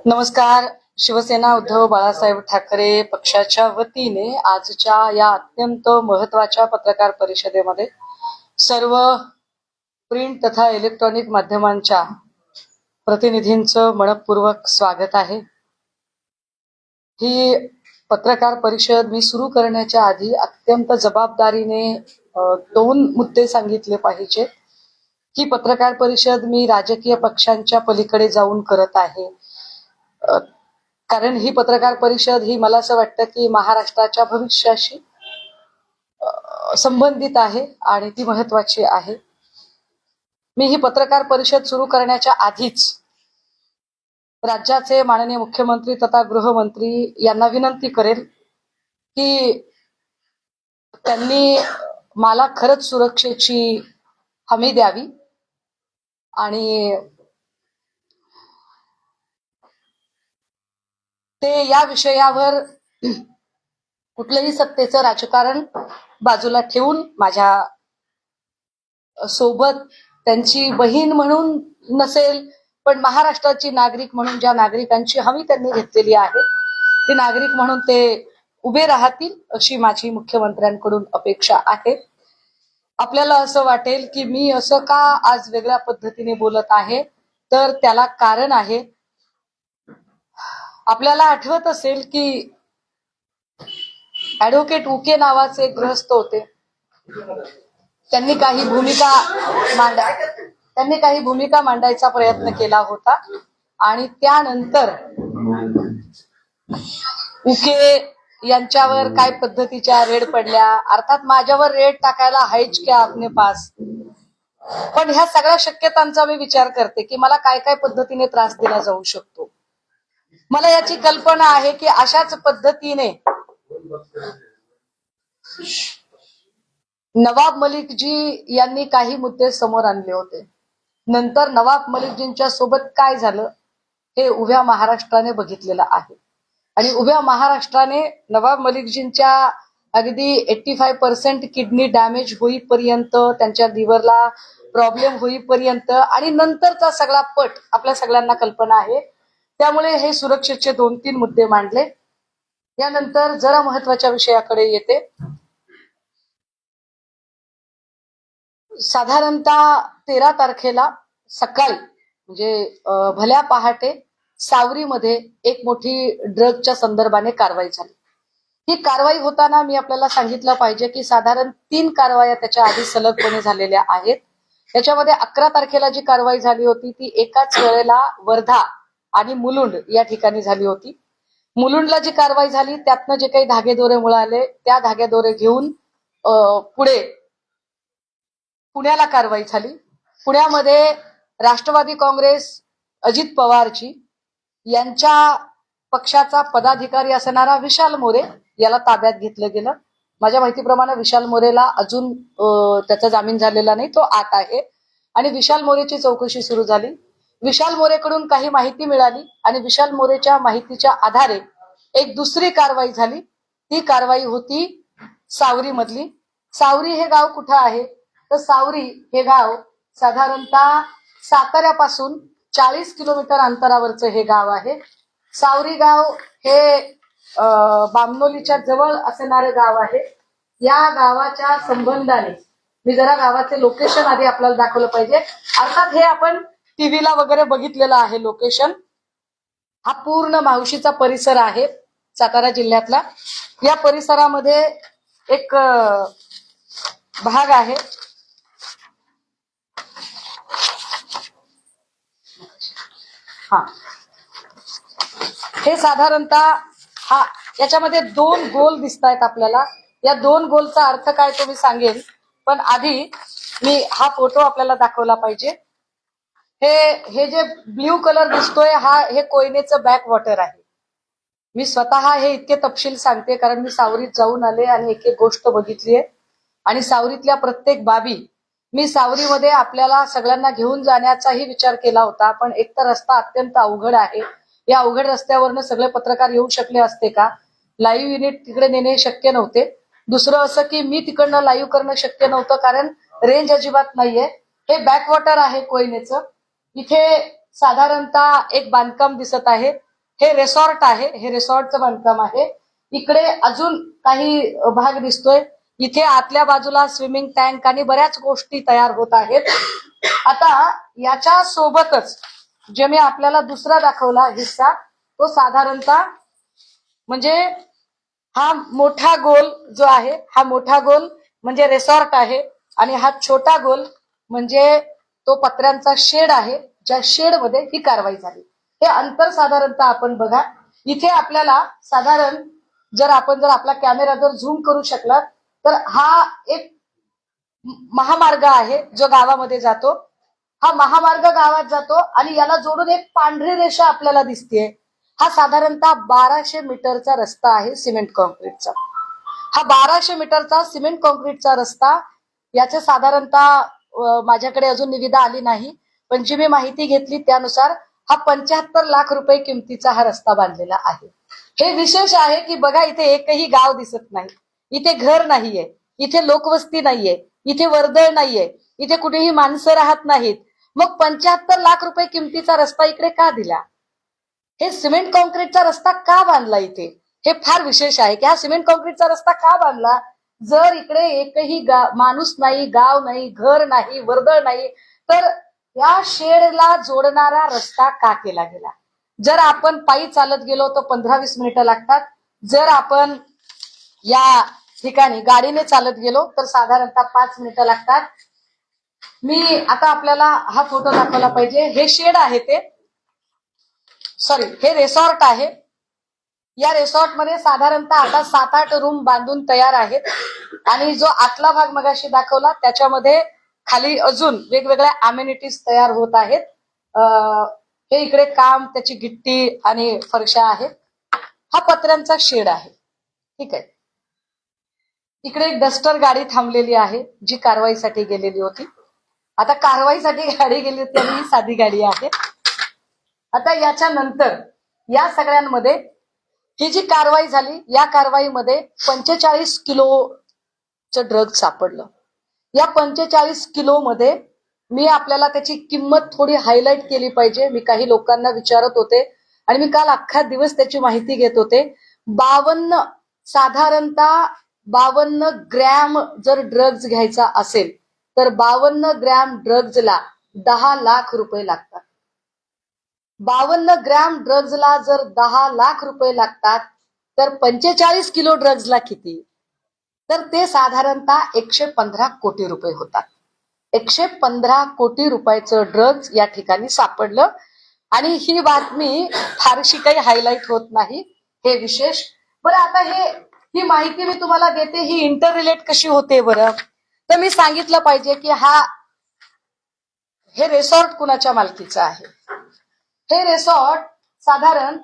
नमस्कार. शिवसेना उद्धव बाळासाहेब ठाकरे पक्षाच्या वतीने आजच्या या अत्यंत महत्वाच्या पत्रकार परिषदेमध्ये सर्व प्रिंट तथा इलेक्ट्रॉनिक माध्यमांच्या प्रतिनिधींचं मनपूर्वक स्वागत आहे. ही पत्रकार परिषद मी सुरू करण्याच्या आधी अत्यंत जबाबदारीने दोन मुद्दे सांगितले पाहिजे की पत्रकार परिषद मी राजकीय पक्षांच्या पलीकडे जाऊन करत आहे. कारण ही पत्रकार परिषद ही मला असं वाटतं की महाराष्ट्राच्या भविष्याशी संबंधित आहे आणि ती महत्वाची आहे. मी ही पत्रकार परिषद सुरू करण्याच्या आधीच राज्याचे माननीय मुख्यमंत्री तथा गृहमंत्री यांना विनंती करेल की त्यांनी मला खरंच सुरक्षेची हमी द्यावी आणि ते या विषयावर कुठलंही सत्तेचं राजकारण बाजूला ठेवून माझ्या सोबत त्यांची बहीण म्हणून नसेल पण महाराष्ट्राची नागरिक म्हणून ज्या नागरिकांची हमी त्यांनी घेतलेली आहे ती नागरिक म्हणून ते उभे राहतील अशी माझी मुख्यमंत्र्यांकडून अपेक्षा आहे. आपल्याला असं वाटेल की मी असं का आज वेगळ्या पद्धतीने बोलत आहे, तर त्याला कारण आहे. आपल्याला आठवत असेल की ऍडव्होकेट उके नावाचे एक गृहस्थ होते. त्यांनी काही भूमिका मांडायचा प्रयत्न केला होता आणि त्यानंतर उके यांच्यावर काय पद्धतीच्या रेड पडल्या. अर्थात माझ्यावर रेड टाकायला हायच क्या आपने पास. पण ह्या सगळ्या शक्यतांचा मी विचार करते की मला काय काय पद्धतीने त्रास दिला जाऊ शकतो. मला याची कल्पना आहे की अशाच पद्धतीने नवाब मलिकजी यांनी काही मुद्दे समोर आणले होते. नंतर नवाब मलिकजींच्या सोबत काय झालं हे उभ्या महाराष्ट्राने बघितलेलं आहे आणि उभ्या महाराष्ट्राने नवाब मलिकजींच्या अगदी 85% किडनी डॅमेज होईपर्यंत, त्यांच्या लिव्हरला प्रॉब्लेम होईपर्यंत आणि नंतरचा सगळा पट आपल्या सगळ्यांना कल्पना आहे. त्यामुळे हे सुरक्षेचे 2-3 मुद्दे मांडले. यानंतर जरा महत्वाच्या विषयाकडे येते. साधारणतः 13 तारखेला सकाळी म्हणजे भल्या पहाटे सावरीमध्ये एक मोठी ड्रगच्या संदर्भाने कारवाई झाली. ही कारवाई होताना मी आपल्याला सांगितलं पाहिजे की साधारण 3 कारवाया त्याच्या आधी सलगपणे झालेल्या आहेत. त्याच्यामध्ये 11 तारखेला जी कारवाई झाली होती ती एकाच वेळेला वर्धा आणि मुलुंड या ठिकाणी झाली होती. मुलुंडला जी कारवाई झाली त्यातनं जे काही धागेदोरे मिळाले त्या धागेदोरे घेऊन पुढे पुण्याला कारवाई झाली. पुण्यामध्ये राष्ट्रवादी काँग्रेस अजित पवारजी यांच्या पक्षाचा पदाधिकारी असणारा विशाल मोरे याला ताब्यात घेतलं गेलं. माझ्या माहितीप्रमाणे विशाल मोरेला अजून त्याचा जामीन झालेला नाही, तो आत आहे आणि विशाल मोरेची चौकशी सुरू झाली. विशाल मोरेकडून काही माहिती मिळाली आणि विशाल मोरेच्या माहितीच्या आधारे एक दुसरी कारवाई झाली. ती कारवाई होती सावरी मधली. सावरी हे गाव कुठं आहे तर सावरी हे गाव साधारणतः साताऱ्यापासून 40 किलोमीटर अंतरावरचं हे गाव आहे. सावरी गाव हे बामनोलीच्या जवळ असणारे गाव आहे. या गावाच्या संबंधाने मी जरा गावाचे लोकेशन आधी आपल्याला दाखवलं पाहिजे. अर्थात हे आपण टीव्हीला वगैरे बघितलेलं आहे लोकेशन. हा पूर्ण मावशीचा परिसर आहे सातारा जिल्ह्यातला. या परिसरामध्ये एक भाग आहे हे साधारणतः याच्यामध्ये 2 गोल दिसत आहेत आपल्याला. या 2 गोलचा अर्थ काय तो मी सांगेन, पण आधी मी हा फोटो आपल्याला दाखवला पाहिजे. हे जे ब्ल्यू कलर दिसतोय हे कोयनेचं बॅक वॉटर आहे. मी स्वतः हे इतके तपशील सांगते कारण मी सावरीत जाऊन आले आणि एक एक गोष्ट बघितलीये आणि सावरीतल्या प्रत्येक बाबी मी सावरीमध्ये आपल्याला सगळ्यांना घेऊन जाण्याचाही विचार केला होता. पण एक तर रस्ता अत्यंत अवघड आहे. या अवघड रस्त्यावरनं सगळे पत्रकार येऊ शकले असते का? लाईव्ह युनिट तिकडे नेणे शक्य नव्हते. दुसरं असं की मी तिकडनं लाईव्ह करणं शक्य नव्हतं कारण रेंज अजिबात नाहीये. हे बॅकवॉटर आहे कोयनेचं इथे साधारणतः एक बांधकाम दिसत आहे. हे रिसॉर्ट आहे. हे रिसॉर्टचं बांधकाम आहे. इकडे अजून काही भाग दिसतोय. इथे आतल्या बाजूला स्विमिंग टँक आणि बऱ्याच गोष्टी तयार होत आहेत. आता याच्या सोबतच जे मी आपल्याला दुसरा दाखवला हिस्सा, तो साधारणतः म्हणजे हा मोठा गोल जो आहे, हा मोठा गोल म्हणजे रिसॉर्ट आहे आणि हा छोटा गोल म्हणजे तो पत्र्यांचा शेड आहे, ज्या शेड मध्ये ही कारवाई झाली. हे अंतर साधारणतः आपण बघा. इथे आपल्याला साधारण जर आपला कॅमेरा जर झूम करू शकला तर हा एक महामार्ग आहे जो गावामध्ये जातो. हा महामार्ग गावात जातो आणि याला जोडून एक पांढरी रेषा आपल्याला दिसतेय. हा साधारणतः 1200 मीटरचा रस्ता आहे सिमेंट कॉन्क्रीटचा. हा 1200 मीटरचा सिमेंट कॉन्क्रीटचा रस्ता, याचे साधारणतः माझ्याकडे अजून निविदा आली नाही, पण जी मी माहिती घेतली त्यानुसार हा 75 लाख रुपये किमतीचा हा रस्ता बांधलेला आहे. हे विशेष आहे की बघा, इथे एकही गाव दिसत नाही, इथे घर नाहीये, इथे लोकवस्ती नाहीये, इथे वर्दळ नाहीये, इथे कुठेही माणसं राहत नाहीत. मग 75 लाख रुपये किमतीचा रस्ता इकडे का दिला? हे सिमेंट कॉन्क्रीटचा रस्ता का बांधला इथे? हे फार विशेष आहे की हा सिमेंट कॉन्क्रीटचा रस्ता का बांधला? जर इकडे एकही माणूस नाही, गाव नाही, घर नाही, वर्दळ नाही, तर या शेडला जोडणारा रस्ता का केला गेला? जर आपण पायी चालत गेलो तर 15-20 मिनिटं लागतात. जर आपण या ठिकाणी गाडीने चालत गेलो तर साधारणतः 5 मिनिटं लागतात. मी आता आपल्याला हा फोटो दाखवला पाहिजे. हे शेड आहे, हे रिसॉर्ट आहे. या रिसॉर्ट मध्ये साधारणतः आता 7-8 रूम बांधून तयार आहेत आणि जो आतला भाग मगाशी दाखवला त्याच्यामध्ये खाली अजून वेगवेगळ्या अमेनिटीज तयार होत आहेत. हे इकडे काम, त्याची गिट्टी आणि फरशा आहेत. हा पत्र्यांचा शेड आहे. ठीक आहे. इकडे एक डस्टर गाडी थांबलेली आहे जी कारवाईसाठी गेलेली होती. आता कारवाईसाठी गाडी गेली होती आणि ही साधी गाडी आहे. आता याच्या नंतर या सगळ्यांमध्ये ही जी कारवाई झाली, या कारवाईमध्ये 45 किलोचं ड्रग सापडलं. या 45 किलो मध्ये मी आपल्याला त्याची किंमत थोडी हायलाइट केली पाहिजे. मी काही लोकांना विचारत होते आणि मी काल अख्खा दिवस त्याची माहिती घेत होते. साधारणतः 52 ग्रॅम जर ड्रग्ज घ्यायचा असेल तर 52 ग्रॅम ड्रग्जला 10 लाख रुपये लागतात. 52 ग्रॅम ड्रग्जला जर 10 लाख रुपये लागतात तर 45 किलो ड्रग्जला किती? तर ते साधारणतः 115 कोटी रुपये होतात. 115 कोटी रुपयाचं ड्रग्ज या ठिकाणी सापडलं आणि ही बातमी फारशी काही हायलाइट होत नाही. हे विशेष. बरं, आता ही माहिती मी तुम्हाला देते, ही इंटर रिलेट कशी होते बरं? तर मी सांगितलं पाहिजे की हे रिसॉर्ट कुणाच्या मालकीचं आहे. हे रिसॉर्ट साधारण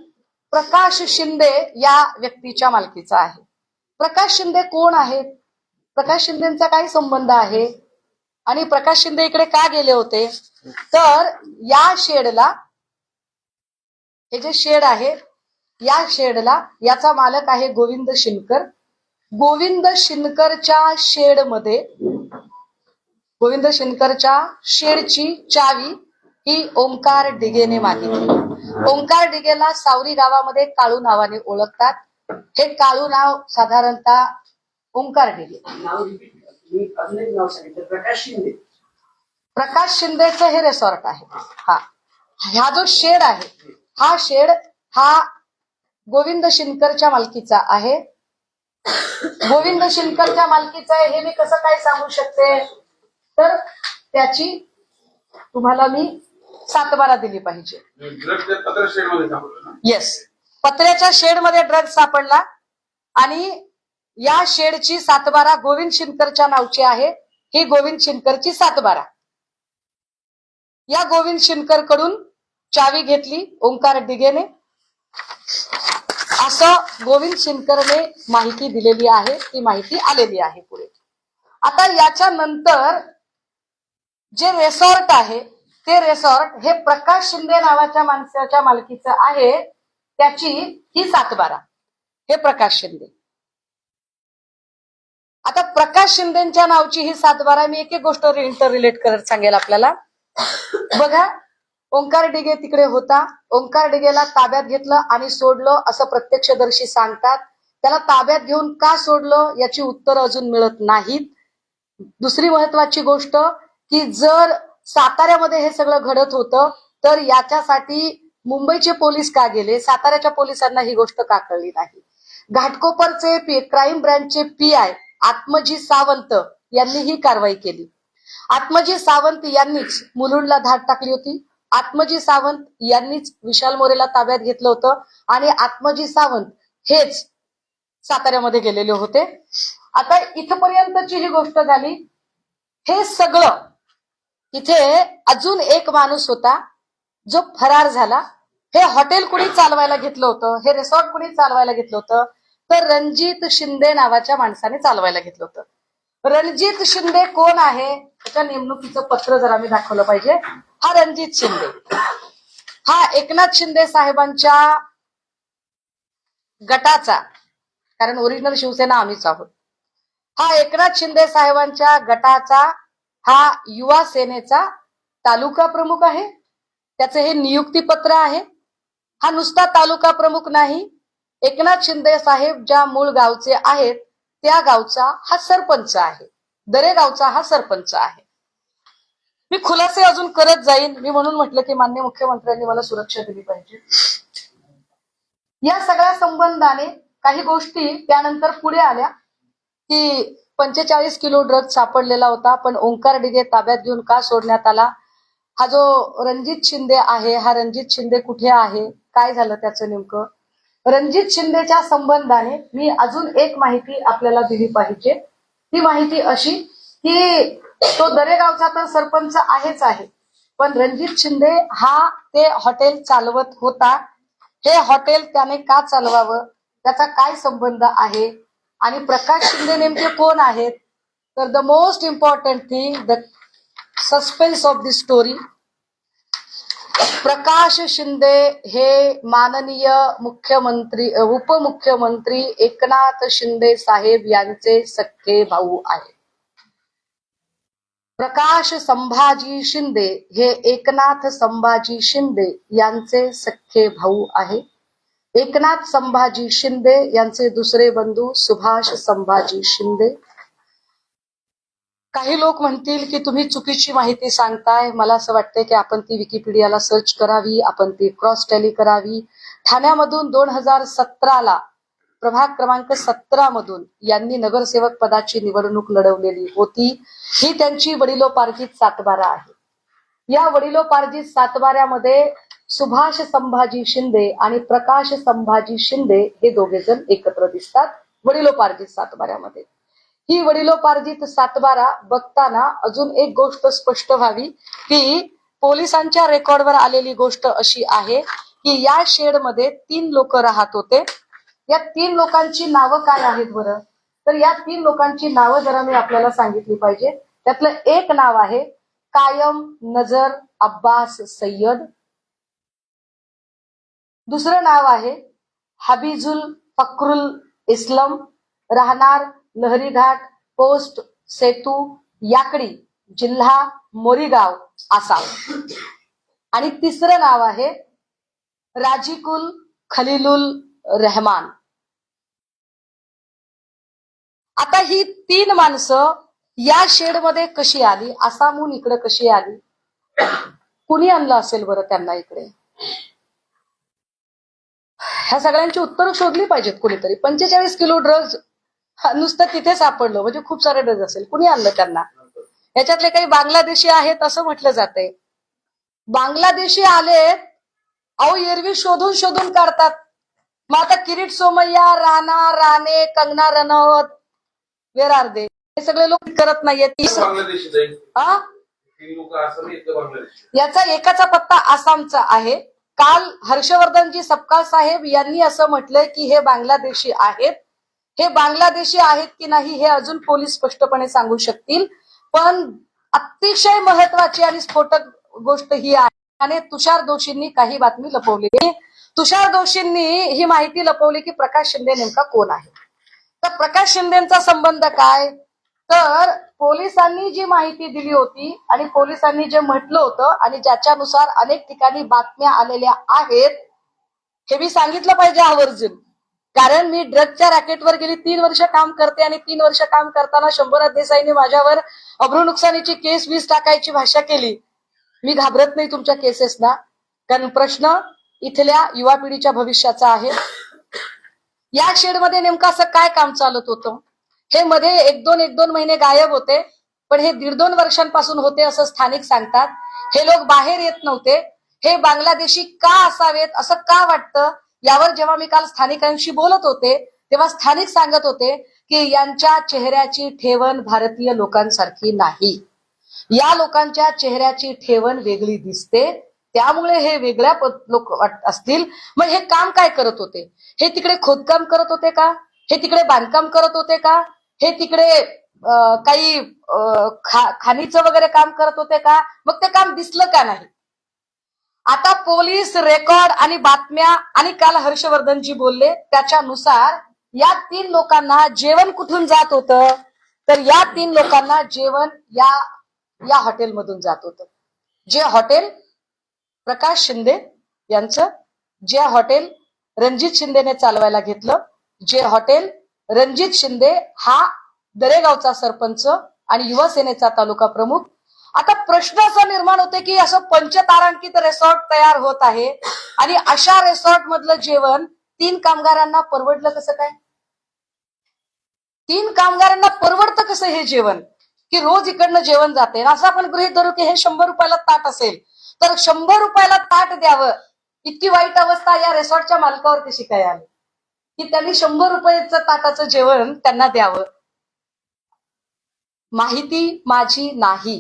प्रकाश शिंदे या व्यक्तीच्या मालकीचं आहे. प्रकाश शिंदे कोण आहेत? प्रकाश शिंदेचा काय संबंध आहे आणि प्रकाश शिंदे इकडे का गेले होते? तर या शेडला, हे जे शेड आहे, या शेडला याचा मालक आहे गोविंद शिनकर. गोविंद शिनकरच्या शेडची चावी ही ओंकार डिगेने मागितली. ओंकार डिगेला सावरी गावामध्ये काळू नावाने ओळखतात. हे काळू नाव साधारणतः ओंकार डिगे. प्रकाश शिंदेचं हे रिसॉर्ट आहे. हा जो शेड आहे, हा शेड गोविंद शिनकरच्या मालकीचा आहे. गोविंद शिनकरच्या मालकीचा आहे हे मी कसं काय सांगू शकते? तर त्याची तुम्हाला मी 7/12 दिली पाहिजे. येस, पत्र्याच्या शेडमध्ये ड्रग सापडला आणि या शेडची 7/12 गोविंद शिनकरच्या नावची आहे. ही गोविंद शिनकरची 7/12. या गोविंद शिनकर कडून चावी घेतली ओंकार डिगेने, असं गोविंद शिनकरने माहिती दिलेली आहे. ती माहिती आलेली आहे पुढे. आता याच्या नंतर जे रिसॉर्ट आहे, ते रिसॉर्ट हे प्रकाश शिंदे नावाच्या माणसाच्या मालकीचं आहे. त्याची ही 7/12. हे प्रकाश शिंदे. आता प्रकाश शिंदेच्या नावची ही 7/12. मी एक एक गोष्ट इंटर रिलेट करत सांगेल आपल्याला. बघा, ओंकार डिगे तिकडे होता. ओंकार डिगेला ताब्यात घेतलं आणि सोडलं असं प्रत्यक्षदर्शी सांगतात. त्याला ताब्यात घेऊन का सोडलं याची उत्तर अजून मिळत नाहीत. दुसरी महत्वाची गोष्ट की जर साताऱ्यामध्ये हे सगळं घडत होतं तर याच्यासाठी मुंबईचे पोलीस का गेले, साताऱ्याच्या पोलिसांना ही गोष्ट का कळली नाही. घाटकोपरचे क्राईम ब्रँचचे PI आत्मजी सावंत यांनी ही कारवाई केली. आत्मजी सावंत यांनीच मुलुंडला धाड टाकली होती. आत्मजी सावंत यांनीच विशाल मोरेला ताब्यात घेतलं होतं आणि आत्मजी सावंत हेच साताऱ्यामध्ये गेलेले होते. आता इथपर्यंतची ही गोष्ट झाली. हे सगळं इथे अजून एक माणूस होता जो फरार झाला. हे हॉटेल कुणी चालवायला घेतलं होतं, हे रिसॉर्ट कुणी चालवायला घेतलं होतं, तर रणजित शिंदे नावाच्या माणसाने चालवायला घेतलं होतं. रणजित शिंदे कोण आहे त्याच्या नेमणुकीचं पत्र जर आम्ही दाखवलं पाहिजे. हा रणजित शिंदे हा एकनाथ शिंदे साहेबांच्या गटाचा, कारण ओरिजिनल शिवसेना आम्हीच आहोत, हा एकनाथ शिंदे साहेबांच्या गटाचा हा युवा सेनेचा तालुका प्रमुख आहे. त्याचं हे नियुक्तीपत्र आहे. हा नुसता तालुका प्रमुख नाही, एकनाथ शिंदे साहेब ज्या मूळ गावचे आहेत त्या गावचा हा सरपंच आहे. दरेगावचा हा सरपंच आहे. मी खुलासे अजून करत जाईन. मी म्हणून म्हटलं की माननीय मुख्यमंत्र्यांनी मला सुरक्षा दिली पाहिजे. या सगळ्या संबंधाने काही गोष्टी त्यानंतर पुढे आल्या की 45 किलो ड्रग सापडलेला होता, पण ओंकार डिगे ताब्यात घेऊन का सोडण्यात आला. हा जो रणजित शिंदे आहे, हा रणजित शिंदे कुठे आहे, काय झालं त्याचं नेमकं. रणजित शिंदेच्या संबंधाने मी अजून एक माहिती आपल्याला दिली पाहिजे. ती माहिती अशी की तो दरेगावचा तर सरपंच आहेच आहे, पण रणजित शिंदे हा ते हॉटेल चालवत होता. हे हॉटेल त्याने का चालवावं, त्याचा काय संबंध आहे आणि प्रकाश शिंदे नेमके कोण आहेत. तर the most important thing, the suspense of the story, Prakash Shinde हे माननीय मुख्यमंत्री उपमुख्यमंत्री एकनाथ शिंदे साहेब यांचे सख्खे भाऊ आहे. प्रकाश संभाजी शिंदे हे एकनाथ संभाजी शिंदे यांचे सख्खे भाऊ आहे. एकनाथ संभाजी शिंदे यांचे दुसरे बंधू सुभाष संभाजी शिंदे. काही लोक म्हणतील की तुम्ही चुकीची माहिती सांगताय. मला असं वाटतंय की आपण ती विकिपीडियाला सर्च करावी, आपण ती क्रॉस टॅली करावी. ठाण्यामधून 2017ला प्रभाग क्रमांक 17 मधून यांनी नगरसेवक पदाची निवडणूक लढवलेली होती. ही त्यांची वडिलोपार्जित सातबारा आहे. या वडिलोपार्जित सातबाऱ्यामध्ये सुभाष संभाजी शिंदे आणि प्रकाश संभाजी शिंदे हे दोघे जण एकत्र दिसतात वडिलोपार्जित सातबाऱ्यामध्ये. ही वडिलोपार्जित सातबारा बघताना अजून एक गोष्ट स्पष्ट व्हावी की पोलिसांच्या रेकॉर्डवर आलेली गोष्ट अशी आहे की या शेडमध्ये 3 लोक राहत होते. या 3 लोकांची नावं काय आहेत बरं, तर या 3 लोकांची नावं जरा मी आपल्याला सांगितली पाहिजे. त्यातलं एक नाव आहे कायम नजर अब्बास सय्यद. दुसरं नाव आहे हबीजुल फक्रुल इस्लम, राहणार लहरी घाट, पोस्ट सेतू, याकडी, जिल्हा मोरीगाव, आसाम. आणि तिसरं नाव आहे राजिकुल खलीलुल रहमान. आता ही 3 माणसं या शेडमध्ये कशी आली, आसामहून इकडे कशी आली, कुणी आणलं असेल बरं त्यांना इकडे. ह्या सगळ्यांची उत्तरं शोधली पाहिजेत कोणीतरी. 45 किलो ड्रग्ज नुसतं तिथे सापडलं म्हणजे खूप सारे ड्रग्ज असेल. कुणी आणलं त्यांना. याच्यातले काही बांगलादेशी आहेत असं म्हटलं जातंय. बांगलादेशी आलेत, अहो एरवी शोधून शोधून काढतात. मग आता किरीट सोमय्या, राणा राणे, कंगना रनौत, वेर आर दे, हे सगळे लोक करत नाहीयेत. याचा एकाचा पत्ता आसामचा आहे. काल हर्षवर्धनजी सपकाळ साहेब यांनी असं म्हटलंय की हे बांगलादेशी आहेत. हे बांगलादेशी आहेत की नाही हे अजून पोलीस स्पष्टपणे सांगू शकतील. पण अतिशय महत्वाची आणि स्फोटक गोष्ट ही आहे आणि तुषार दोशींनी काही बातमी लपवली. तुषार दोशींनी ही माहिती लपवली की प्रकाश शिंदे नेमका कोण आहे. तर प्रकाश शिंदेचा संबंध काय, तर पोलिसांनी जी माहिती दिली होती आणि पोलिसांनी जे म्हटलं होतं आणि ज्याच्यानुसार अनेक ठिकाणी बातम्या आलेल्या आहेत, हे मी सांगितलं पाहिजे आवर्जून. कारण मी ड्रगच्या रॅकेटवर गेली 3 वर्ष काम करते आणि 3 वर्ष काम करताना शंभरात देसाईंनी माझ्यावर अब्रू नुकसानीची केस 20 टाकायची भाषा केली. मी घाबरत नाही तुमच्या केसेसना, कारण प्रश्न इथल्या युवा पिढीच्या भविष्याचा आहे. या शेडमध्ये नेमकं असं काय काम चालत होतं? हे मध्ये एक दोन महिने गायब होते, पण हे 1.5-2 वर्षांपासून होते असं स्थानिक सांगतात. हे लोक बाहेर येत नव्हते. हे बांगलादेशी का असावेत, असं का वाटतं, यावर जेव्हा मी काल स्थानिकांशी बोलत होते तेव्हा स्थानिक सांगत होते की यांच्या चेहऱ्याची ठेवण भारतीय लोकांसारखी नाही. या लोकांच्या चेहऱ्याची ठेवण वेगळी दिसते, त्यामुळे हे वेगळ्या लोक असतील. मग हे काम काय करत होते? हे तिकडे खोदकाम करत होते का? हे तिकडे बांधकाम करत होते का? हे तिकडे काही खाणीचं वगैरे काम करत होते का? मग ते काम दिसलं का नाही? आता पोलीस रेकॉर्ड आणि बातम्या आणि काल हर्षवर्धनजी बोलले त्याच्यानुसार या 3 लोकांना जेवण कुठून जात होतं? तर या 3 लोकांना जेवण या हॉटेलमधून जात होतं. जे हॉटेल प्रकाश शिंदे यांचं, जे हॉटेल रणजित शिंदेने चालवायला घेतलं, जे हॉटेल रणजित शिंदे हा दरेगावचा सरपंच आणि युवा सेनेचा तालुका प्रमुख. आता प्रश्न असा निर्माण होते की असं पंचतारांकित रिसॉर्ट तयार होत आहे आणि अशा रिसॉर्ट मधलं जेवण 3 कामगारांना परवडलं कसं काय? 3 कामगारांना परवडतं कसं हे जेवण, की रोज इकडनं जेवण जाते? असं आपण गृहीत धरू की हे 100 रुपयाला ताट असेल, तर 100 रुपयाला ताट द्यावं, इतकी वाईट अवस्था या रिसॉर्टच्या मालकावर कशी काय आली की त्यांनी 100 रुपयाचं ताटाचं जेवण त्यांना द्यावं? माहिती माझी नाही,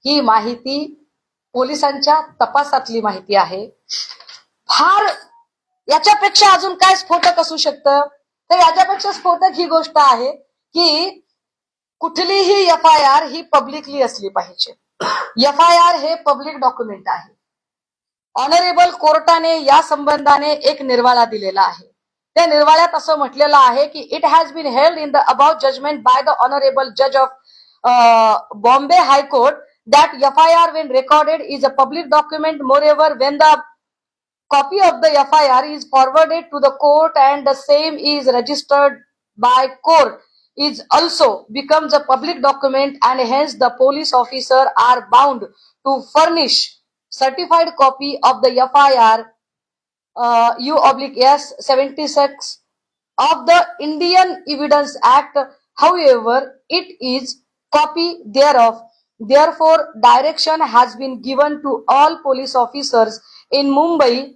ही माहिती पोलिसांच्या तपासातली माहिती आहे. फार याच्यापेक्षा अजून काय स्फोटक असू शकतं? तर याच्यापेक्षा स्फोटक ही गोष्ट आहे की कुठलीही FIR ही पब्लिकली असली पाहिजे. FIR हे पब्लिक डॉक्युमेंट आहे. ऑनरेबल कोर्टाने या संबंधाने एक निर्वाळा दिलेला आहे. त्या निर्वाळ्यात असं म्हटलेलं आहे की it has been held in the about judgement by the honourable जज of Bombay High Court that FIR when recorded is a public document. Moreover, when the copy of the FIR is forwarded to the court and the same is registered by court is also becomes a public document, and hence the police officer are bound to furnish certified copy of the FIR U/S 76 of the Indian Evidence Act. However, it is copy thereof. Therefore, direction has been given to all police officers in Mumbai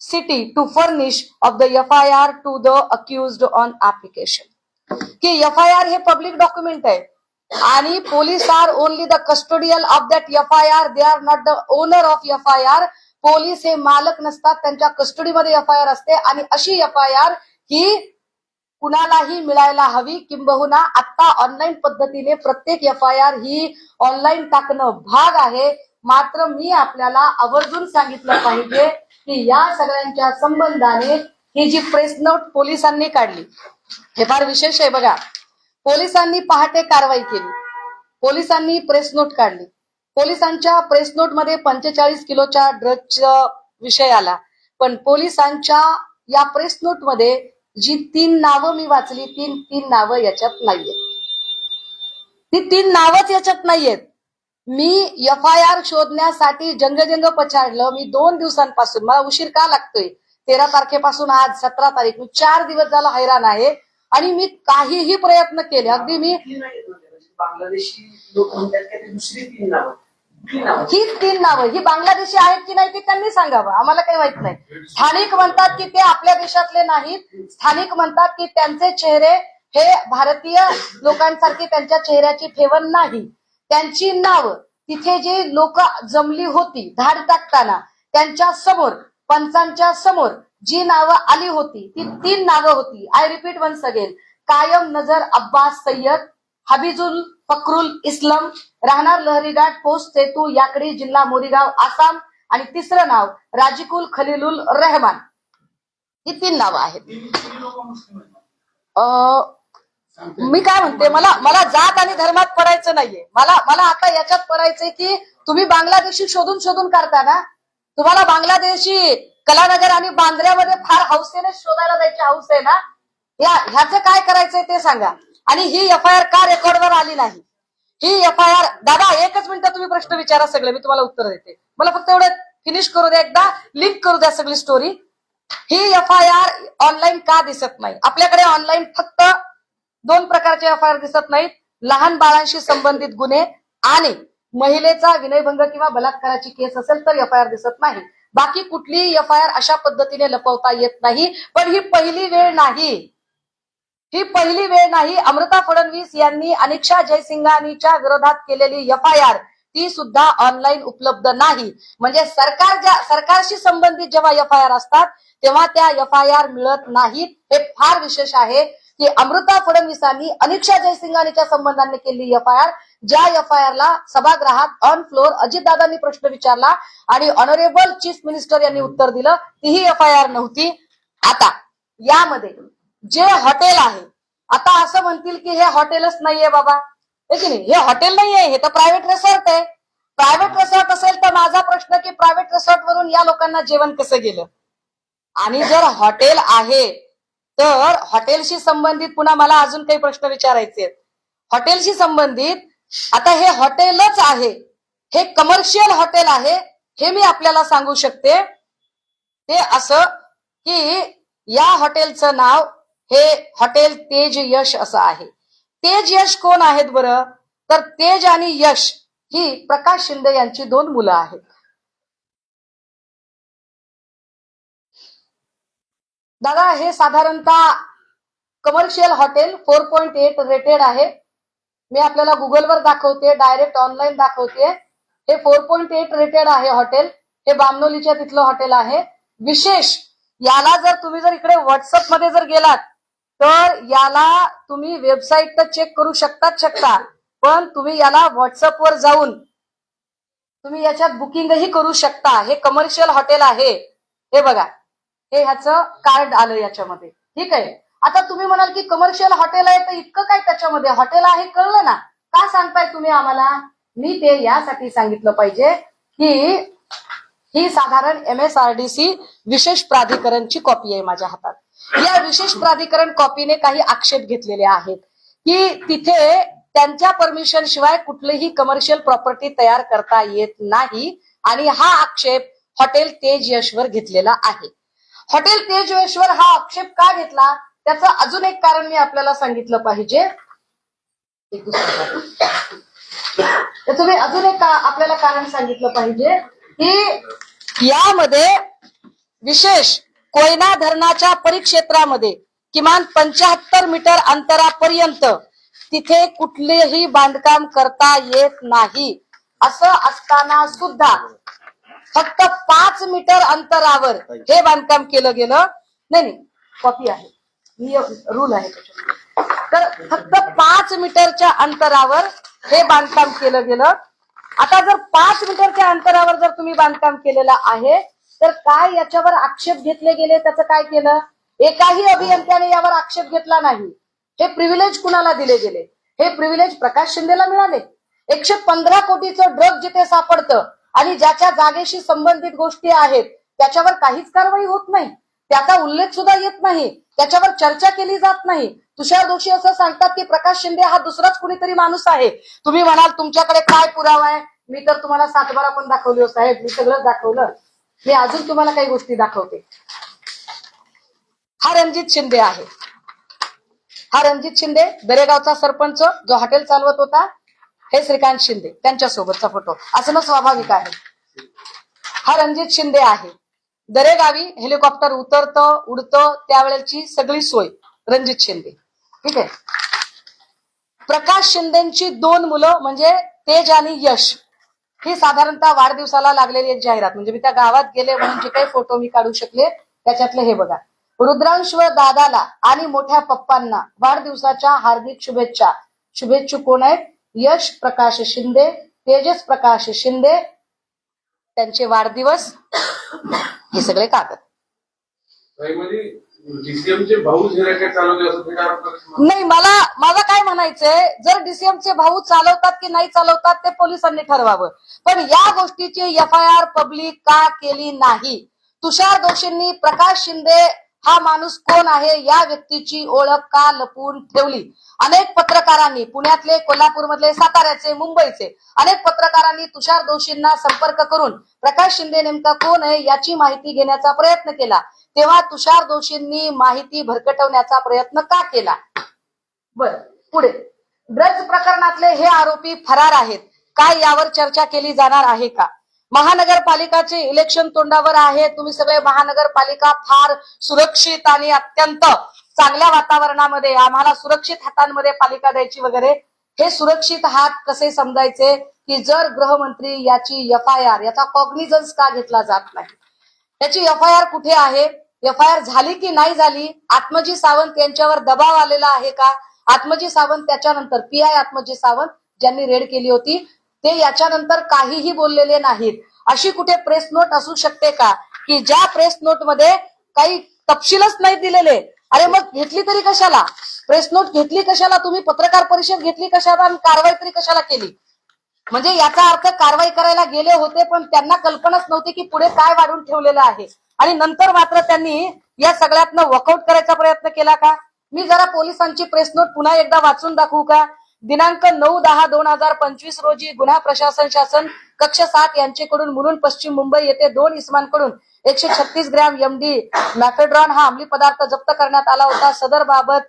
city to furnish of the FIR to the accused on application. की FIR हे public document आहे आणि police are only the custodial of that FIR. They are not the owner of FIR. Police हे मालक नसतात, त्यांच्या कस्टडीमध्ये FIR असते आणि अशी FIR ही कुणालाही मिळायला हवी. किंबहुना आता ऑनलाईन पद्धतीने प्रत्येक FIR ही ऑनलाईन टाकणं भाग आहे. मात्र मी आपल्याला आवर्जून सांगितलं पाहिजे की या सगळ्यांच्या संबंधाने ही जी प्रेस नोट पोलिसांनी काढली हे फार विशेष आहे. बघा, पोलिसांनी पहाटे कारवाई केली, पोलिसांनी प्रेस नोट काढली. पोलिसांच्या प्रेस नोट मध्ये 45 किलोच्या ड्रगचा विषय आला, पण पोलिसांच्या या प्रेस नोट मध्ये जी 3 नावं मी वाचली, 3 नावं याच्यात नाहीयेत. ती 3 नावच याच्यात नाहीयेत. मी FIR शोधण्यासाठी जंगजंग पछाडलं. मी 2 दिवसांपासून, मला उशीर का लागतोय, 13 तारखेपासून आज 17 तारीख, मी 4 दिवस झाला हैराण आहे आणि मी काहीही प्रयत्न केले. अगदी मी बांगलादेशी लोक म्हणतात की दुसरी 3 नावं, हीच 3 नावं ही बांगलादेशी आहेत की नाही ते त्यांनी सांगावं, आम्हाला काही माहित नाही. स्थानिक म्हणतात की ते आपल्या देशातले नाहीत. स्थानिक म्हणतात की त्यांचे चेहरे हे भारतीय लोकांसारखी त्यांच्या चेहऱ्याची ठेवण नाही. त्यांची नावं तिथे जे लोक जमली होती धाड टाकताना त्यांच्या समोर, पंचांच्या समोर जी नावं आली होती ती 3 नावं होती. I repeat once again. Kayam Nazar Abbas Syed, हबीजुल फक्रुल इस्लाम, राहणार लहरीघाट, पोस्ट सेतू, याकडी, जिल्हा मोरीगाव, आसाम, आणि 3रं नाव राजिकुल खलीलुल रहमान. ही 3 नावं आहेत. मी काय म्हणते, मला जात आणि धर्मात पडायचं नाहीये. मला आता याच्यात पडायचंय की तुम्ही बांगलादेशी शोधून शोधून करता ना. तुम्हाला बांगलादेशी कलानगर आणि बांद्र्यामध्ये फार हौसेने शोधायला जायची हौस आहे ना. ह्याचं काय करायचंय ते सांगा. आणि ही एफआयआर का रेकॉर्डवर आली नाही? ही एफआयआर, दादा एकच मिनिट तुम्ही प्रश्न विचारा, सगळे मी तुम्हाला उत्तर देते. मला फक्त एवढं फिनिश करू द्या, एकदा लिंक करू द्या सगळी स्टोरी. ही एफआयआर ऑनलाईन का दिसत नाही? आपल्याकडे ऑनलाईन फक्त दोन प्रकारचे एफआयआर दिसत नाहीत. लहान बाळांशी संबंधित गुन्हे आणि महिलेचा विनयभंग किंवा बलात्काराची केस असेल तर एफआयआर दिसत नाही. बाकी कुठलीही एफआयआर अशा पद्धतीने लपवता येत नाही. पण ही पहिली वेळ नाही. ही पहिली वेळ नाही. अमृता फडणवीस यांनी अनिक्षा जयसिंघानीच्या विरोधात केलेली एफआयआर ती सुद्धा ऑनलाईन उपलब्ध नाही. म्हणजे सरकारशी संबंधित जेव्हा एफआयआर असतात तेव्हा त्या एफआयआर मिळत नाहीत. हे फार विशेष आहे की अमृता फडणवीसांनी अनिक्षा जयसिंघानीच्या संबंधाने केलेली एफआयआर, ज्या एफआयआरला सभागृहात ऑन फ्लोर अजितदादांनी प्रश्न विचारला आणि ऑनरेबल चीफ मिनिस्टर यांनी उत्तर दिलं, तीही एफआयआर नव्हती. आता यामध्ये जे हॉटेल आहे, आता असं म्हणतील की हे हॉटेलच नाहीये बाबा, हे की नाही, हे हॉटेल नाहीये, हे तर प्रायव्हेट रिसॉर्ट आहे. प्रायव्हेट रिसॉर्ट असेल तर माझा प्रश्न की प्रायव्हेट रिसॉर्ट वरून या लोकांना जेवण कसं गेलं? आणि जर हॉटेल आहे तर हॉटेलशी संबंधित पुन्हा मला अजून काही प्रश्न विचारायचे आहेत. हॉटेलशी संबंधित, आता हे हॉटेलच आहे, हे कमर्शियल हॉटेल आहे, हे मी आपल्याला सांगू शकते. ते असं की या हॉटेलचं नाव हे हॉटेल तेज यश असं आहे. तेज यश कोण आहेत बरं? तर तेज आणि यश ही प्रकाश शिंदे यांची दोन मुलं आहेत. दादा हे साधारणतः कमर्शियल हॉटेल 4.8 रेटेड आहे. मी आपल्याला गुगलवर दाखवते, डायरेक्ट ऑनलाईन दाखवते. हे 4.8 रेटेड आहे हॉटेल. हे बामनोलीच्या तिथलं हॉटेल आहे. विशेष याला जर तुम्ही इकडे व्हॉट्सअप मध्ये जर गेलात तर याला तुम्ही वेबसाईट तर चेक करू शकता, पण तुम्ही याला व्हॉट्सअपवर जाऊन तुम्ही याच्यात बुकिंगही करू शकता. हे कमर्शियल हॉटेल आहे. हे बघा, हे ह्याचं कार्ड आलं याच्यामध्ये. ठीक आहे. आता तुम्ही म्हणाल की कमर्शियल हॉटेल आहे तर इतकं काय त्याच्यामध्ये? हॉटेल आहे कळलं ना, का सांगताय तुम्ही आम्हाला? मी ते यासाठी सांगितलं पाहिजे की ही साधारण MSRDC विशेष प्राधिकरणची कॉपी आहे माझ्या हातात. या विशेष प्राधिकरण कॉपीने काही आक्षेप घेतलेले आहेत की तिथे त्यांच्या परमिशन शिवाय कुठलीही कमर्शियल प्रॉपर्टी तयार करता येत नाही. आणि हा आक्षेप हॉटेल तेज यशवर घेतलेला आहे. हॉटेल तेज यशवर हा आक्षेप का घेतला त्याचं अजून एक कारण मी आपल्याला सांगितलं पाहिजे. तुम्ही अजून एक आपल्याला कारण सांगितलं पाहिजे की यामध्ये विशेष कोयना धरणाच्या परिक्षेत्रामध्ये किमान 75 मीटर अंतरापर्यंत तिथे कुठलेही बांधकाम करता येत नाही. असं असताना सुद्धा फक्त 5 मीटर अंतरावर हे बांधकाम केलं गेलं. नाही, कॉपी आहे, रूल आहे तर फक्त 5 मीटरच्या अंतरावर हे बांधकाम केलं गेलं. आता जर 5 मीटरच्या अंतरावर जर तुम्ही बांधकाम केलेलं आहे तर काय याच्यावर आक्षेप घेतले गेले? त्याचं काय केलं? एकाही अभियंत्याने यावर आक्षेप घेतला नाही. हे प्रिव्हिलेज कुणाला दिले गेले? हे प्रिव्हिलेज प्रकाश शिंदेला मिळाले. 115 कोटीचं ड्रग जिथे सापडतं आणि ज्याच्या जागेशी संबंधित गोष्टी आहेत त्याच्यावर काहीच कारवाई होत नाही, त्याचा उल्लेख सुद्धा येत नाही, त्याच्यावर चर्चा केली जात नाही. तुषार दोषी असं सांगतात की प्रकाश शिंदे हा दुसराच कुणीतरी माणूस आहे. तुम्ही म्हणाल तुमच्याकडे काय पुरावा आहे? मी तर तुम्हाला 7/12 पण दाखवली हो साहेब, मी सगळंच दाखवलं. मी अजून तुम्हाला काही गोष्टी दाखवते. हा रणजित शिंदे आहे. हा रणजित शिंदे दरेगावचा सरपंच जो हॉटेल चालवत होता. हे श्रीकांत शिंदे त्यांच्या सोबतचा फोटो असणं स्वाभाविक आहे. हा रणजित शिंदे आहे. दरेगावी हेलिकॉप्टर उतरतं उडतं त्यावेळेची सगळी सोय रणजित शिंदे. ठीक आहे. प्रकाश शिंदेची दोन मुलं म्हणजे तेज आणि यश ही साधारणतः वाढदिवसाला लागलेली एक जाहिरात. म्हणजे मी त्या गावात गेले म्हणून जे काही फोटो मी काढू शकले त्याच्यातले हे बघा. रुद्रांश व दादाला आणि मोठ्या पप्पांना वाढदिवसाच्या हार्दिक शुभेच्छा. शुभेच्छुक कोण आहेत? यश प्रकाश शिंदे, तेजस प्रकाश शिंदे, त्यांचे वाढदिवस, हे सगळे कागद. डीसीएमचे भाऊ जे रॅकेट चालवले असं ते आरोप करत नाही, माझं काय म्हणायचंय, जर डीसीएमचे भाऊ चालवतात की नाही चालवतात ते पोलिसांनी ठरवावं, पण या गोष्टीची एफआयआर पब्लिक का केली नाही? तुषार दोषींनी प्रकाश शिंदे हा माणूस कोण आहे या व्यक्तीची ओळख का लपवून ठेवली? अनेक पत्रकारांनी, पुण्यातले, कोल्हापूरमधले, साताऱ्याचे, मुंबईचे अनेक पत्रकारांनी तुषार दोषींना संपर्क करून प्रकाश शिंदे नेमका कोण आहे याची माहिती घेण्याचा प्रयत्न केला, तेव्हा तुषार दोषींनी माहिती भरकटवण्याचा प्रयत्न का केला? बर, पुढे ड्रग्ज प्रकरणातले हे आरोपी फरार आहेत, काय यावर चर्चा केली जाणार आहे का? महानगरपालिकाचे इलेक्शन तोंडावर आहे, तुम्ही सगळे महानगरपालिका फार सुरक्षित आणि अत्यंत चांगल्या वातावरणामध्ये, आम्हाला सुरक्षित हातांमध्ये पालिका द्यायची वगैरे, हे सुरक्षित हात कसे समजायचे की जर गृहमंत्री याची एफआयआर, याचा कॉग्निझन्स का घेतला जात नाही? याची एफआयआर कुठे आहे? एफआयआर झाली की नाही झाली? आत्मजी सावंत यांच्यावर दबाव आलेला आहे का? आत्मजी सावंत त्याच्यानंतर पीआय आत्मजी सावंत ज्यांनी रेड केली होती ते याच्यानंतर काहीही बोललेले नाहीत. अशी कुठे प्रेस नोट असू शकते का की ज्या प्रेस नोट मध्ये काही तपशीलच नाही दिलेले? अरे मग घेतली तरी कशाला प्रेस नोट? घेतली कशाला तुम्ही? पत्रकार परिषद घेतली कशाला आणि कारवाई तरी कशाला केली? म्हणजे याचा अर्थ कारवाई करायला गेले होते पण त्यांना कल्पनाच नव्हती की पुढे काय वाढून ठेवलेलं आहे, आणि नंतर मात्र त्यांनी या सगळ्यातनं वॉकआउट करायचा प्रयत्न केला का? मी जरा पोलिसांची प्रेस नोट पुन्हा एकदा वाचून दाखवू का? दिनांक 9/10/2025 रोजी गुन्हा प्रशासन शासन कक्ष 7 यांच्याकडून मुलुंड पश्चिम मुंबई येथे 2 इसमांकडून 136 ग्रॅम एमडी मॅफेड्रॉन हा अंमली पदार्थ जप्त करण्यात आला होता. सदर बाबत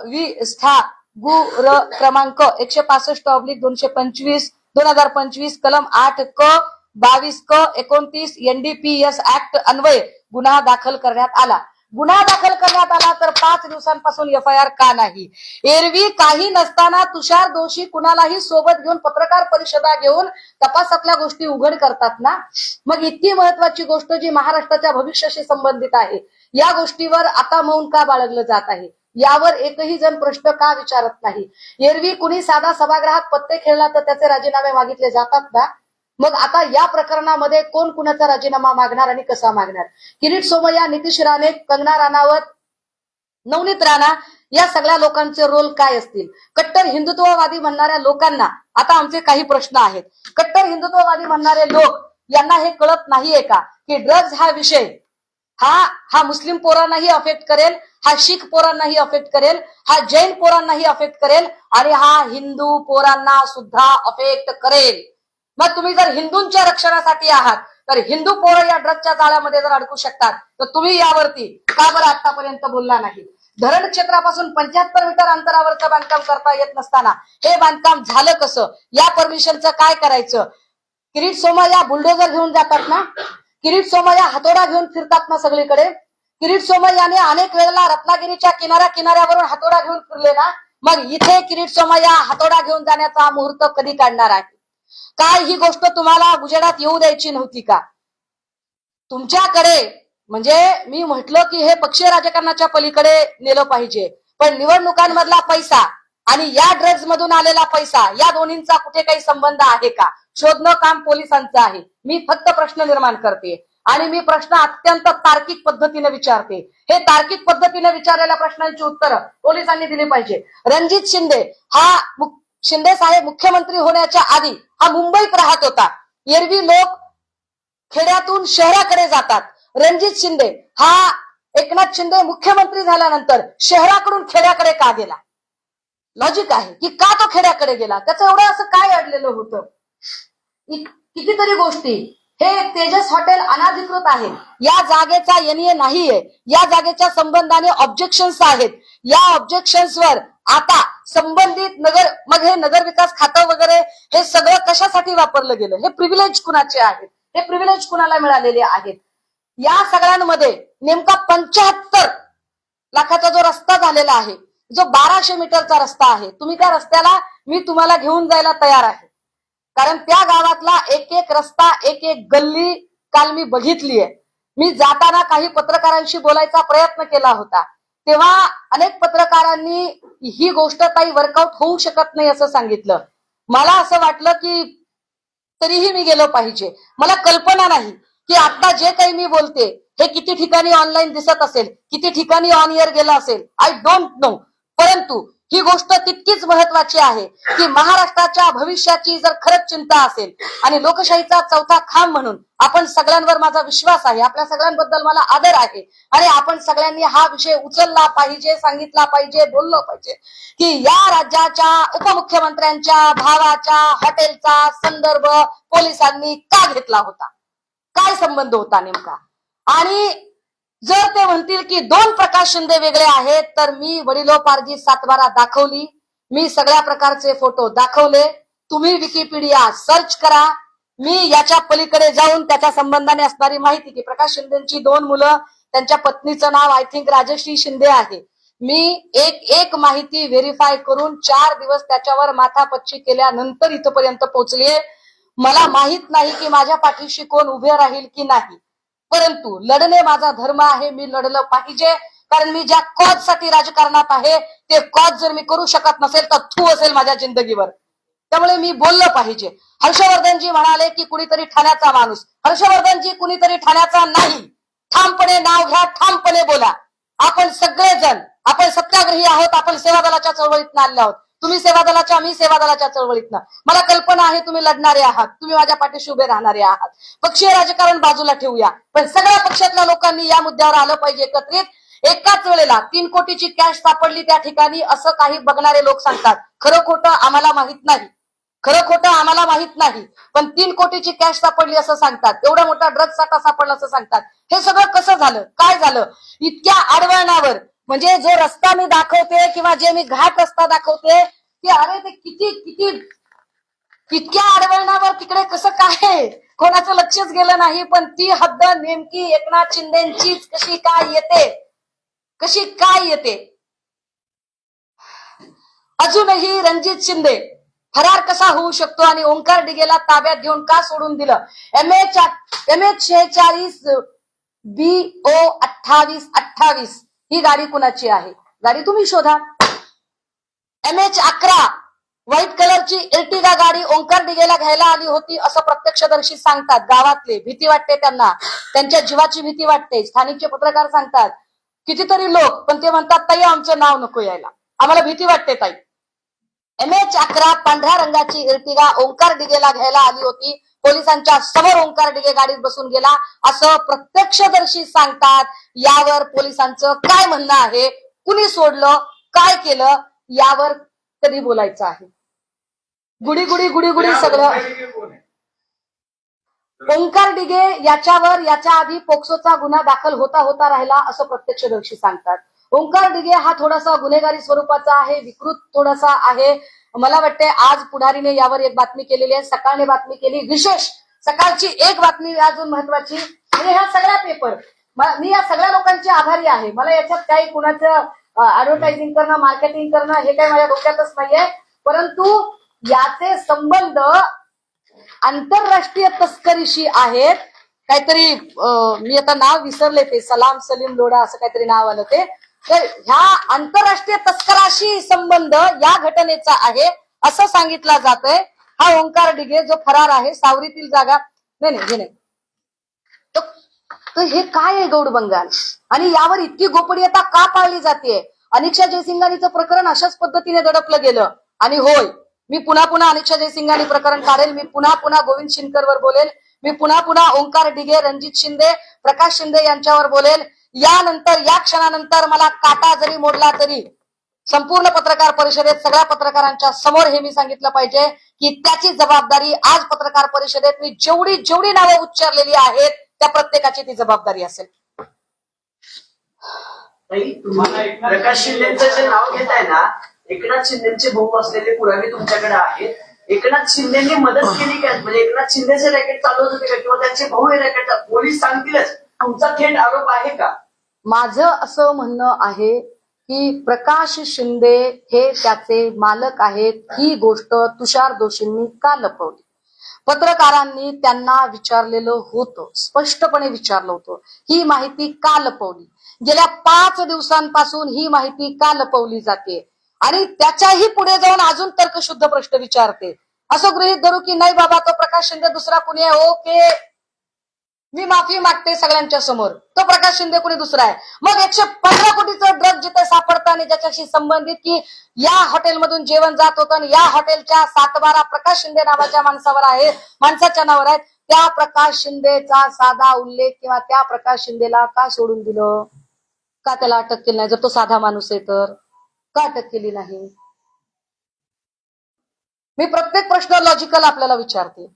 विस्था गु र क्रमांक 165/225 2025 कलम 8 क 22 क 29 एनडीपीएस ऍक्ट अन्वये गुन्हा दाखल करण्यात आला. गुन्हा दाखल करण्यात आला तर 5 दिवसांपासून एफआयआर का नाही? एरवी काही नसताना तुषार दोषी कुणालाही सोबत घेऊन पत्रकार परिषदा घेऊन तपासातल्या गोष्टी उघड करतात ना. मग इतकी महत्वाची गोष्ट जी महाराष्ट्राच्या भविष्याशी संबंधित आहे या गोष्टीवर आता मौन का बाळगलं जात आहे? यावर एकही जण प्रश्न का विचारत नाही? एरवी कुणी साधा सभागृहात पत्ते खेळला तर त्याचे राजीनामे मागितले जातात ना. मग आता या प्रकरणामध्ये कोण कुणाचा राजीनामा मागणार आणि कसा मागणार? किरीट सोमय्या, नितीश राणे, कंगना राणावत, नवनीत राणा या सगळ्या लोकांचे रोल काय असतील? कट्टर हिंदुत्ववादी म्हणणाऱ्या लोकांना आता आमचे काही प्रश्न आहेत. कट्टर हिंदुत्ववादी म्हणणारे लोक यांना हे कळत नाहीये का की ड्रग्ज हा विषय हा मुस्लिम पोरांनाही अफेक्ट करेल, हा शीख पोरांनाही अफेक्ट करेल, हा जैन पोरांनाही अफेक्ट करेल आणि हा हिंदू पोरांना सुद्धा अफेक्ट करेल. मग तुम्ही जर हिंदूंच्या रक्षणासाठी आहात तर हिंदू पोरं या ड्रग्जच्या जाळ्यामध्ये जर अडकू शकतात तर तुम्ही यावरती का बरं आतापर्यंत बोलला नाही? धरण क्षेत्रापासून 75 मीटर अंतरावरचं बांधकाम करता येत नसताना हे बांधकाम झालं कसं? या परमिशनचं काय करायचं? किरीट सोमय्या बुलडोजर घेऊन जातात ना, किरीट सोमय्या हातोडा घेऊन फिरतात ना सगळीकडे. किरीट सोमय्याने अनेक वेळेला रत्नागिरीच्या किनाऱ्यावरून हातोडा घेऊन फिरले ना. मग इथे किरीट सोमय्या हातोडा घेऊन जाण्याचा मुहूर्त कधी काढणार आहे? काय ही गोष्ट तुम्हाला उजेडात येऊ द्यायची नव्हती का? तुमच्याकडे म्हणजे मी म्हटलं की हे पक्षीय राजकारणाच्या पलीकडे नेलं पाहिजे, पण निवडणुकांमधला पैसा आणि या ड्रग्ज मधून आलेला पैसा या दोन्हींचा कुठे काही संबंध आहे का? शोधणं काम पोलिसांचं आहे. मी फक्त प्रश्न निर्माण करते आणि मी प्रश्न अत्यंत तार्किक पद्धतीने विचारते. हे तार्किक पद्धतीने विचारलेल्या प्रश्नांची उत्तरं पोलिसांनी दिली पाहिजे. रणजित शिंदे शिंदे साहेब मुख्यमंत्री होण्याच्या आधी हा मुंबईत राहत होता. एरवी लोक खेड्यातून शहराकडे जातात. रणजित शिंदे हा एकनाथ शिंदे मुख्यमंत्री झाल्यानंतर शहराकडून खेड्याकडे का गेला? लॉजिक आहे की का तो खेड्याकडे गेला? त्याचं एवढं असं काय अडलेलं होतं? कितीतरी गोष्टी. हे तेजस हॉटेल अनाधिकृत आहे, या जागेचा एनए नाहीये, या जागेच्या संबंधाने ऑब्जेक्शन्स आहेत. या ऑब्जेक्शन्सवर आता संबंधित मग हे नगर विकास खातं वगैरे हे सगळं कशासाठी वापरलं गेलं? हे प्रिव्हिलेज कुणाचे आहेत? हे प्रिव्हिलेज कुणाला मिळालेले आहेत? या सगळ्यांमध्ये नेमका 75 लाखाचा जो रस्ता झालेला आहे, जो 1200 मीटरचा रस्ता आहे, तुम्ही त्या रस्त्याला मी तुम्हाला घेऊन जायला तयार आहे. कारण त्या गावातला एक एक रस्ता, एक एक गल्ली काल मी बघितलीये. मी जाताना काही पत्रकारांशी बोलायचा प्रयत्न केला होता, तेव्हा अनेक पत्रकारांनी ही गोष्ट काही वर्कआउट होऊ शकत नाही असं सांगितलं. मला असं वाटलं की तरीही मी गेलो पाहिजे. मला कल्पना नाही की आता जे काही मी बोलते हे किती ठिकाणी ऑनलाईन दिसत असेल, किती ठिकाणी ऑन एअर गेलं असेल, आय डोंट नो, परंतु ही गोष्ट तितकीच महत्वाची आहे की महाराष्ट्राच्या भविष्याची जर खरंच चिंता असेल आणि लोकशाहीचा चौथा खांब म्हणून आपण सगळ्यांवर माझा विश्वास आहे, आपल्या सगळ्यांबद्दल मला आदर आहे आणि आपण सगळ्यांनी हा विषय उचलला पाहिजे, सांगितला पाहिजे, बोललो पाहिजे की या राज्याच्या उपमुख्यमंत्र्यांच्या भावाच्या हॉटेलचा संदर्भ पोलिसांनी का घेतला होता, काय संबंध होता नेमका. आणि जर ते म्हणतील की दोन प्रकाश शिंदे वेगळे आहेत तर मी वडिलोपार्जित सातबारा दाखवली, मी सगळ्या प्रकारचे फोटो दाखवले, तुम्ही विकिपीडिया सर्च करा, मी याच्या पलीकडे जाऊन त्याच्या संबंधाने असणारी माहिती की प्रकाश शिंदेची 2 मुलं, त्यांच्या पत्नीचं नाव आय थिंक राजश्री शिंदे आहे, मी एक माहिती व्हेरीफाय करून 4 दिवस त्याच्यावर माथापच्ची केल्यानंतर इथपर्यंत पोहोचलीये. मला माहित नाही की माझ्या पाठीशी कोण उभे राहील की नाही, परंतु लढणे माझा धर्म आहे, मी लढलं पाहिजे. कारण मी ज्या कॉज साठी राजकारणात आहे ते कॉज जर मी करू शकत नसेल तर थू असेल माझ्या जिंदगीवर, त्यामुळे मी बोललं पाहिजे. हर्षवर्धनजी म्हणाले की कुणीतरी ठाण्याचा माणूस, हर्षवर्धनजी कुणीतरी ठाण्याचा नाही, ठामपणे नाव घ्या, ठामपणे बोला. आपण सगळेजण आपण सत्याग्रही आहोत, आपण सेवा दलाच्या चळवळीतनं आले आहोत, तुम्ही सेवा दलाच्या, मी सेवा दलाच्या चळवळीतनं. मला कल्पना आहे तुम्ही लढणारे आहात, तुम्ही माझ्या पाठीशी उभे राहणारे आहात. पक्षीय राजकारण बाजूला ठेवूया, पण सगळ्या पक्षातल्या लोकांनी या मुद्द्यावर आलं पाहिजे एकत्रित. एकाच वेळेला 3 कोटीची कॅश सापडली त्या ठिकाणी असं काही बघणारे लोक सांगतात, खरं खोटं आम्हाला माहित नाही, खरं खोटं आम्हाला माहित नाही, पण 3 कोटीची कॅश सापडली असं सांगतात, एवढा मोठा ड्रग्ज साठा सापडला असं सांगतात. हे सगळं कसं झालं, काय झालं, इतक्या आडवळणावर. म्हणजे जो रस्ता मी दाखवते किंवा जे मी घाट रस्ता दाखवते की अरे ते किती इतक्या आडवळणावर तिकडे कसं काय, कोणाचं लक्षच गेलं नाही. पण ती हद्द नेमकी एकनाथ शिंदेचीच कशी काय येते. अजूनही रणजित शिंदे फरार कसा होऊ शकतो आणि ओंकार डिगेला ताब्यात घेऊन का सोडून दिलं. MH46 BO 2828 ही गाडी कुणाची आहे, गाडी तुम्ही शोधा. MH11 व्हाईट कलरची एर्टिगा गाडी ओंकार डिगेला घ्यायला आली होती असं प्रत्यक्षदर्शी सांगतात. गावातले भीती वाटते त्यांना, त्यांच्या जीवाची भीती वाटते. स्थानिकचे पत्रकार सांगतात, कितीतरी लोक, पण ते म्हणतात ताई आमचं नाव नको यायला, आम्हाला भीती वाटते ताई. MH11 पांढऱ्या रंगाची एर्टिगा ओंकार डिगेला घ्यायला आली होती, पोलिसांच्या समोर ओंकार डिगे गाडीत बसून गेला असं प्रत्यक्षदर्शी सांगतात. यावर पोलिसांचं काय म्हणणं आहे, कुणी सोडलं, काय केलं, यावर कधी बोलायचं आहे. गुडी सगळं. ओंकार डिगे याच्यावर याच्या आधी पोक्सोचा गुन्हा दाखल होता राहिला असं प्रत्यक्षदर्शी सांगतात. ओंकार डिगे हा थोडासा गुन्हेगारी स्वरूपाचा आहे, विकृत थोडासा आहे. मला वाटते आज पुढारीने यावर एक बातमी केलेली आहे, सकाळने बातमी केली. विशेष सकाळची एक बातमी अजून महत्वाची म्हणजे ह्या सगळ्या पेपर, मी या सगळ्या लोकांचे आभारी आहे. मला याच्यात काही कुणाचं ऍडव्हर्टायझिंग करणं, मार्केटिंग करणं हे काही माझ्या डोक्यातच नाहीये, परंतु याचे संबंध आंतरराष्ट्रीय तस्करीशी आहेत. काहीतरी मी आता नाव विसरले, ते सलाम सलीम लोढा असं काहीतरी नाव आलं ते. तर ह्या आंतरराष्ट्रीय तस्कराशी संबंध या घटनेचा आहे असं सांगितलं जातंय. हा ओंकार डिगे जो फरार आहे, सावरीतील जागा नाही तर हे काय आहे गौड बंगाल, आणि यावर इतकी गोपनीयता का पाळली जाते. अनिक्षा जयसिंघानीचं प्रकरण अशाच पद्धतीने दडपलं गेलं. आणि होय, मी पुन्हा अनिक्षा जयसिंघानी प्रकरण काढेल, मी पुन्हा गोविंद शिनकरवर बोलेल, मी पुन्हा ओंकार डिगे, रणजित शिंदे, प्रकाश शिंदे यांच्यावर बोलेल. यानंतर या क्षणानंतर मला काटा जरी मोडला तरी संपूर्ण पत्रकार परिषदेत सगळ्या पत्रकारांच्या समोर हे मी सांगितलं पाहिजे की त्याची जबाबदारी आज पत्रकार परिषदेत मी जेवढी नावं उच्चारलेली आहेत त्या प्रत्येकाची ती जबाबदारी असेल. प्रकाश शिंदेचं जे नाव घेत आहे ना, एकनाथ शिंदेचे भाऊ असलेले पुरावे तुमच्याकडे आहेत. एकनाथ शिंदेनी मदत केली काय, म्हणजे एकनाथ शिंदेचे रॅकेट चालवत होते का, किंवा त्यांचे भाऊ हे रॅकेट, पोलीस सांगतीलच, तुमचा थेट आरोप आहे का. माझं असं म्हणणं आहे की प्रकाश शिंदे हे त्याचे मालक आहेत. ही गोष्ट तुषार दोषींनी का लपवली. पत्रकारांनी त्यांना विचारलेलं होतं, स्पष्टपणे विचारलं होतं, ही माहिती का लपवली. गेल्या 5 दिवसांपासून ही माहिती का लपवली जाते आणि त्याच्याही पुढे जाऊन अजून तर्कशुद्ध प्रश्न विचारते. असं गृहीत धरू की नाही बाबा तो प्रकाश शिंदे दुसरा कुणी आहे, ओके, मी माफी मागते सगळ्यांच्या समोर. तो प्रकाश शिंदे कोणी दुसरा आहे. मग 115 कोटीचं ड्रग जिथे सापडतं आणि ज्याच्याशी संबंधित की या हॉटेलमधून जेवण जात होतं आणि या हॉटेलच्या 7-12 प्रकाश शिंदे नावाच्या माणसाच्या नावावर आहेत, त्या प्रकाश शिंदेचा साधा उल्लेख किंवा त्या प्रकाश शिंदेला का सोडून दिलं, का त्याला अटक केली नाही? जर तो साधा माणूस आहे तर का अटक केली नाही? मी प्रत्येक प्रश्न लॉजिकल आपल्याला विचारते.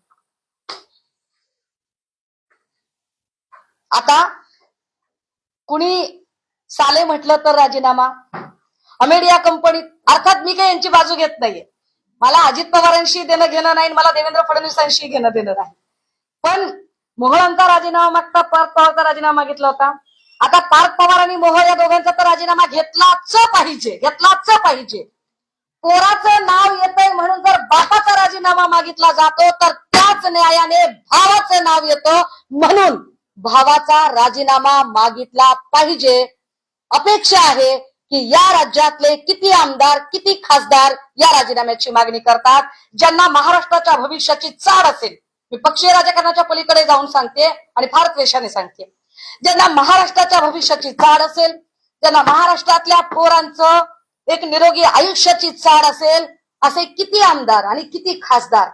आता कुणी साले म्हटलं तर राजीनामा, अमेडिया कंपनीत, अर्थात मी काही यांची बाजू घेत नाहीये. मला अजित पवारांशी देणं घेणं नाही, मला देवेंद्र फडणवीसांशी घेणं देणं नाही. पण मोहळांचा राजीनामा मागता पार्थ पवारचा राजीनामा मागितला होता. आता पार्थ पवार आणि मोहळ या दोघांचा तर राजीनामा घेतलाच पाहिजे. पोराचं नाव येतंय म्हणून जर बापाचा राजीनामा मागितला जातो तर त्याच न्यायाने भावाचं नाव येतं म्हणून भावाचा राजीनामा मागितला पाहिजे. अपेक्षा आहे की या राज्यातले किती आमदार किती खासदार या राजीनाम्याची मागणी करतात, ज्यांना महाराष्ट्राच्या भविष्याची चाड असेल. मी पक्षीय राजकारणाच्या पलीकडे जाऊन सांगते आणि फार द्वेषाने सांगते. ज्यांना महाराष्ट्राच्या भविष्याची चाड असेल, ज्यांना महाराष्ट्रातल्या पोरांचं एक निरोगी आयुष्याची चाड असेल, असे किती आमदार आणि किती खासदार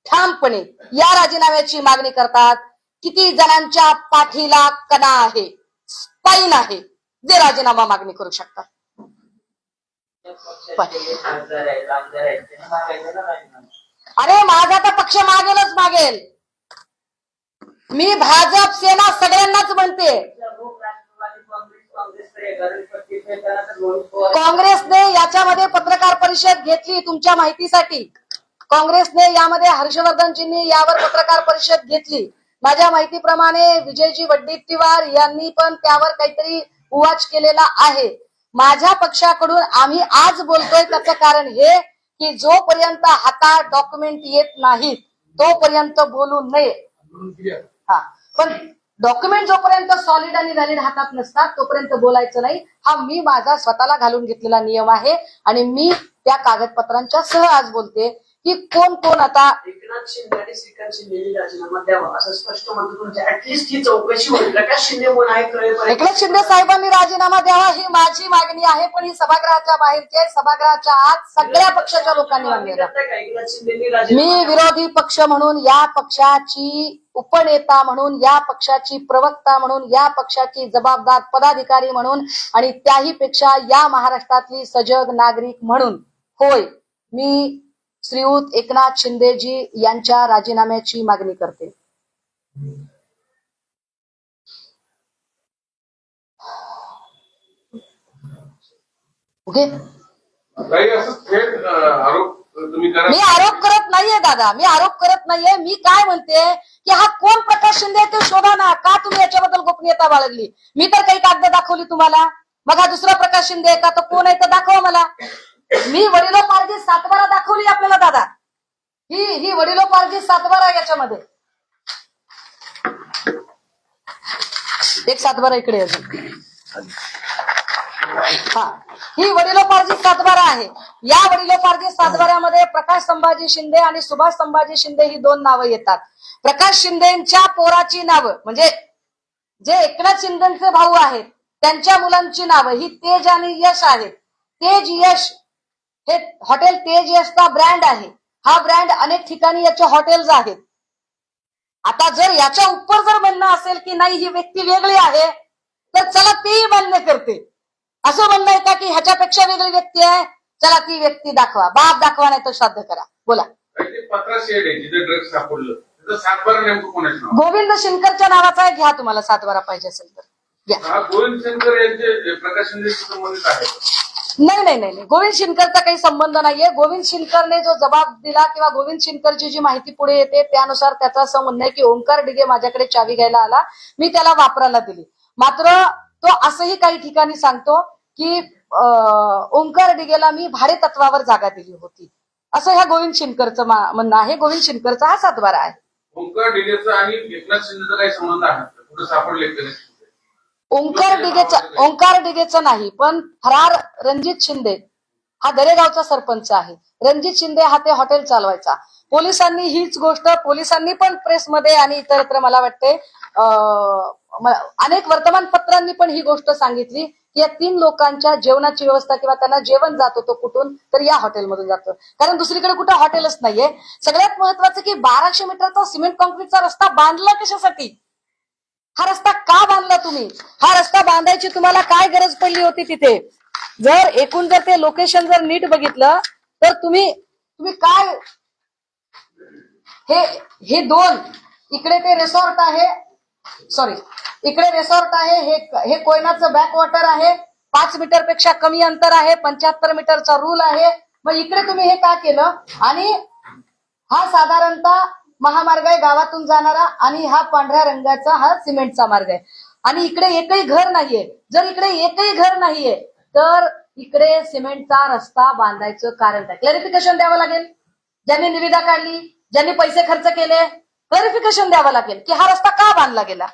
ठामपणे या राजीनाम्याची मागणी करतात? किती जणांच्या पाठीला कणा आहे, स्पाईन आहे, जे राजीनामा मागणी करू शकतात? अरे माझा तर पक्ष मागेल. मी भाजप सेना सगळ्यांनाच म्हणते. काँग्रेसने याच्यामध्ये पत्रकार परिषद घेतली तुमच्या माहितीसाठी. काँग्रेसने यामध्ये हर्षवर्धनजींनी यावर पत्रकार परिषद घेतली. माझ्या माहितीप्रमाणे विजयजी वड्डेट्टीवार यांनी पण त्यावर काहीतरी उवाच केलेला आहे. माझ्या पक्षाकडून आम्ही आज बोलतोय त्याचं कारण हे की जोपर्यंत हातात डॉक्युमेंट येत नाहीत तोपर्यंत बोलू नये. हा, पण डॉक्युमेंट जोपर्यंत सॉलिड आणि व्हॅलिड हातात नसतात तोपर्यंत बोलायचं नाही. हा मी माझा स्वतःला घालून घेतलेला नियम आहे आणि मी त्या कागदपत्रांच्या सह आज बोलते की कोण कोण आता एकनाथ शिंदे आणि श्रीकांत शिंदेनी राजीनामा द्यावा असं स्पष्ट म्हणतो तुमच्या. ऍटलिस्ट ही चौकशी होईल. प्रकाश शिंदे कोण आहे कळेल. एकनाथ शिंदे साहेबांनी राजीनामा द्यावा ही माझी मागणी आहे, पण ही सभागृहाच्या बाहेरची आहे. सभागृहाच्या आत सगळ्या पक्षाच्या लोकांनी मागणी एकनाथ शिंदेनी मी राजीनामा विरोधी पक्ष म्हणून, या पक्षाची उपनेता म्हणून, या पक्षाची प्रवक्ता म्हणून, या पक्षाची जबाबदार पदाधिकारी म्हणून आणि त्याही पेक्षा या महाराष्ट्रातली सजग नागरिक म्हणून, होय, मी श्रीयुत एकनाथ शिंदेजी यांच्या राजीनाम्याची मागणी करते. ओके, काही असं थेट आरोप तुम्ही करा. मी आरोप करत नाहीये दादा, मी आरोप करत नाहीये. मी काय म्हणते की हा कोण प्रकाश शिंदे आहे ते शोधा ना. का तुम्ही याच्याबद्दल गोपनीयता बाळगली? मी तर काही कागद दाखवली तुम्हाला. मग हा दुसरा प्रकाश शिंदे आहे का? तो कोण आहे तर दाखवा मला. मी वडिलोपार्जित 7-12 दाखवली आपल्याला दादा. ही वडिलोपार्जित 7-12 याच्यामध्ये एक 7-12 इकडे अजून. हा, ही वडिलोपार्जित 7-12 आहे. या वडिलोपार्जित 7-12 प्रकाश संभाजी शिंदे आणि सुभाष संभाजी शिंदे ही 2 नावं येतात. प्रकाश शिंदेच्या पोराची नावं म्हणजे जे एकनाथ शिंदेचे भाऊ आहेत त्यांच्या मुलांची नावं ही तेज आणि यश आहेत. तेज यश हे हॉटेल तेज यशचा ब्रँड आहे. हा ब्रँड अनेक ठिकाणी याचे हॉटेल्स आहेत. आता जर याच्या उपर जर म्हणणं असेल की नाही ही व्यक्ती वेगळी आहे तर चला तेही मान्य करते. असं म्हणणं आहे का की ह्याच्यापेक्षा वेगळी व्यक्ती आहे, चला ती व्यक्ती दाखवा. बाप दाखवा नाही तर श्राद्ध करा. बोला. पत्रा शेड आहे जिथे ड्रग्ज सापडलं तिथं 7-12 नेमकं कोणाचं नाव? गोविंद शिनकरच्या नावाचा आहे. घ्या तुम्हाला 7-12 पाहिजे असेल तर घ्या. हा गोविंद शंकर यांचे प्रकाश शिंदे संबंधित आहे. नाही, गोविंद शिनकरचा काही संबंध नाहीये. गोविंद शिनकरने जो जबाब दिला किंवा गोविंद शिनकरची जी माहिती पुढे येते त्यानुसार त्याचं असं म्हणणं आहे की ओंकार डिगे माझ्याकडे चावी घ्यायला आला, मी त्याला वापरायला दिली. मात्र तो असंही काही ठिकाणी सांगतो की ओंकार डिगेला मी भाडे तत्वावर जागा दिली होती, असं ह्या गोविंद शिनकरचं म्हणणं आहे. गोविंद शिनकरचा हा 7-12 आहे. ओंकार डिगेचा आणि एकनाथ शिंदेचा काही संबंध आहे? कुठे सापडले का? ओंकार ओंकार डिगेचं नाही, पण फरार रणजित शिंदे हा दरेगावचा सरपंच आहे. रणजित शिंदे हा ते हॉटेल चालवायचा. पोलिसांनी हीच गोष्ट, पोलिसांनी पण प्रेसमध्ये आणि इतरत्र मला वाटते अनेक वर्तमानपत्रांनी पण ही गोष्ट सांगितली की या 3 लोकांच्या जेवणाची व्यवस्था किंवा त्यांना जेवण जात होतं कुठून, तर या हॉटेलमधून जातं. कारण दुसरीकडे कुठं हॉटेलच नाहीये. सगळ्यात महत्वाचं की 1200 मीटरचा सिमेंट कॉन्क्रीटचा रस्ता बांधला कशासाठी? हा रस्ता का बांधला तुम्ही? हा रस्ता बांधायची तुम्हाला काय गरज पडली होती तिथे? जर ते लोकेशन जर नीट बघितलं तर तुम्ही काय हे 2 इकडे ते रिसॉर्ट आहे, सॉरी इकडे रिसॉर्ट आहे, हे कोयनाचं बॅकवॉटर आहे, 5 मीटर पेक्षा कमी अंतर आहे, 75 मीटरचा रूल आहे. मग इकडे तुम्ही हे का केलं? आणि हा साधारणतः महामार्ग आहे गावातून जाणारा आणि हा पांढऱ्या रंगाचा हा सिमेंटचा मार्ग आहे आणि इकडे एकही घर नाहीये. जर इकडे एकही घर नाहीये तर इकडे सिमेंटचा रस्ता बांधायचं कारण काय? क्लॅरिफिकेशन द्यावं लागेल. ज्यांनी निविदा काढली, ज्यांनी पैसे खर्च केले, क्लॅरिफिकेशन द्यावं लागेल की हा रस्ता का बांधला गेला.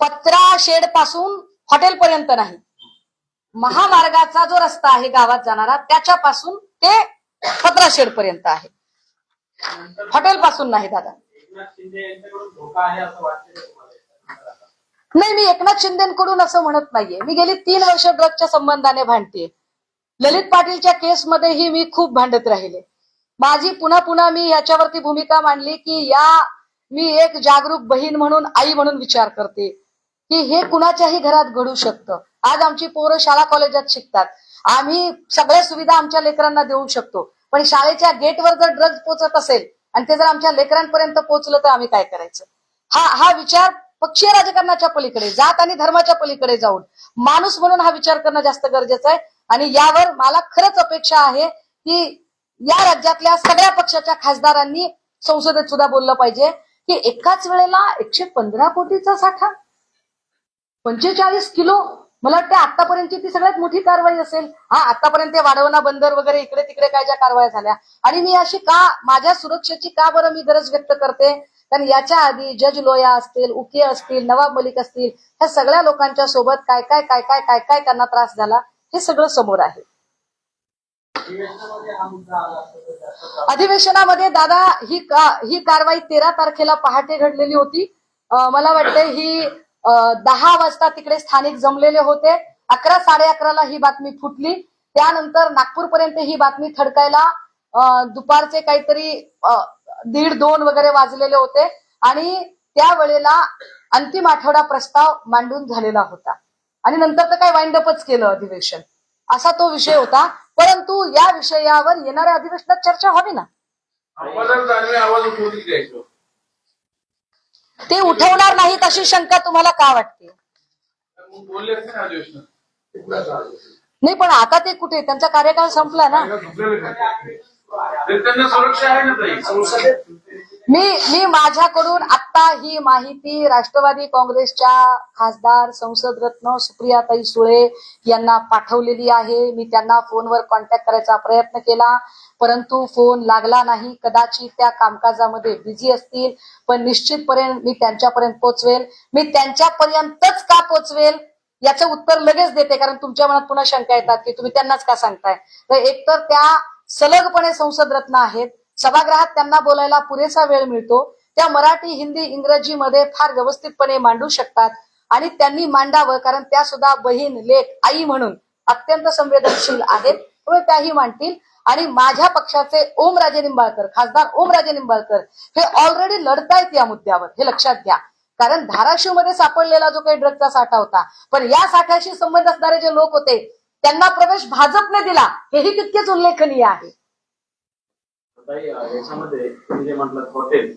पत्रा शेड पासून हॉटेल पर्यंत नाही, महामार्गाचा जो रस्ता आहे गावात जाणारा त्याच्यापासून ते पत्रा शेड पर्यंत आहे, हॉटेल पासून नाही दादा. नाही, मी एकनाथ शिंदेकडून असं म्हणत नाहीये. मी गेली 3 वर्ष ड्रगच्या संबंधाने भांडतेय. ललित पाटीलच्या केसमध्येही मी खूप भांडत राहिले. माझी पुन्हा मी याच्यावरती भूमिका मांडली की मी एक जागरूक बहीण म्हणून, आई म्हणून विचार करते की हे कुणाच्याही घरात घडू शकतं. आज आमची पोरं शाळा कॉलेजात शिकतात, आम्ही सगळ्या सुविधा आमच्या लेकरांना देऊ शकतो, पण शाळेच्या गेटवर जर ड्रग्ज पोचत असेल आणि ते जर आमच्या लेकरांपर्यंत पोहोचलं तर आम्ही काय करायचं? हा विचार पक्षीय राजकारणाच्या पलीकडे, जात आणि धर्माच्या पलीकडे जाऊन माणूस म्हणून हा विचार करणं जास्त गरजेचं आहे. आणि यावर मला खरंच अपेक्षा आहे की या राज्यातल्या सगळ्या पक्षाच्या खासदारांनी संसदेत सुद्धा बोललं पाहिजे की एकाच वेळेला 115 कोटीचा साठा, 45 किलो, मला वाटतं आतापर्यंतची ती सगळ्यात मोठी कारवाई असेल. आतापर्यंत वाढवणा बंदर वगैरे इकडे तिकडे काय ज्या कारवाया झाल्या, आणि मी अशी माझ्या सुरक्षेची का बरं मी गरज व्यक्त करते? कारण याच्या आधी जज लोया असतील, उके असतील, नवाब मलिक असतील, ह्या सगळ्या लोकांच्या सोबत काय काय त्यांना त्रास झाला हे सगळं समोर आहे. अधिवेशनामध्ये दादा ही कारवाई 13 तारखेला पहाटे घडलेली होती. मला वाटतं ही 10 वाजता तिकडे स्थानिक जमलेले होते. 11, 11:30 ही बातमी फुटली. त्यानंतर नागपूरपर्यंत ही बातमी थडकायला दुपारचे काहीतरी 1:30-2 वगैरे वाजलेले होते आणि त्यावेळेला अंतिम आठवडा प्रस्ताव मांडून झालेला होता आणि नंतर तर काय वाइंडअपच केलं अधिवेशन, असा तो विषय होता. परंतु या विषयावर येणाऱ्या अधिवेशनात चर्चा व्हावी ना. ते उठवणार नाहीत अशी शंका तुम्हाला का वाटते? नाही, पण आता ते कुठे, त्यांचा कार्यकाळ संपला ना. मी माझ्याकडून आता ही माहिती राष्ट्रवादी काँग्रेसच्या खासदार संसद रत्न सुप्रियाताई सुळे यांना पाठवलेली आहे. मी त्यांना फोनवर कॉन्टॅक्ट करायचा प्रयत्न केला परंतु फोन लागला नाही. कदाचित त्या कामकाजामध्ये बिझी असतील, पण निश्चितपणे मी त्यांच्यापर्यंत पोहोचवेल. मी त्यांच्यापर्यंतच का पोहोचवेल याचं उत्तर लगेच देते, कारण तुमच्या मनात पुन्हा शंका येतात की तुम्ही त्यांनाच का सांगताय. तर एकतर त्या सलगपणे संसद रत्न आहेत, सभागृहात त्यांना बोलायला पुरेसा वेळ मिळतो, त्या मराठी, हिंदी, इंग्रजीमध्ये फार व्यवस्थितपणे मांडू शकतात आणि त्यांनी मांडावं, कारण त्या सुद्धा बहीण, लेक, आई म्हणून अत्यंत संवेदनशील आहेत, त्यामुळे त्याही मांडतील. आणि माझ्या पक्षाचे ओमराजे निंबाळकर, खासदार ओमराजे निंबाळकर हे ऑलरेडी लढतायत या मुद्द्यावर, हे लक्षात घ्या. कारण धाराशिव मध्ये सापडलेला जो काही ड्रगचा साठा होता, पण या साठ्याशी संबंध असणारे जे लोक होते त्यांना प्रवेश भाजपने दिला, हेही तितकेच उल्लेखनीय आहे. याच्यामध्ये तुम्ही जे म्हटलं हॉटेल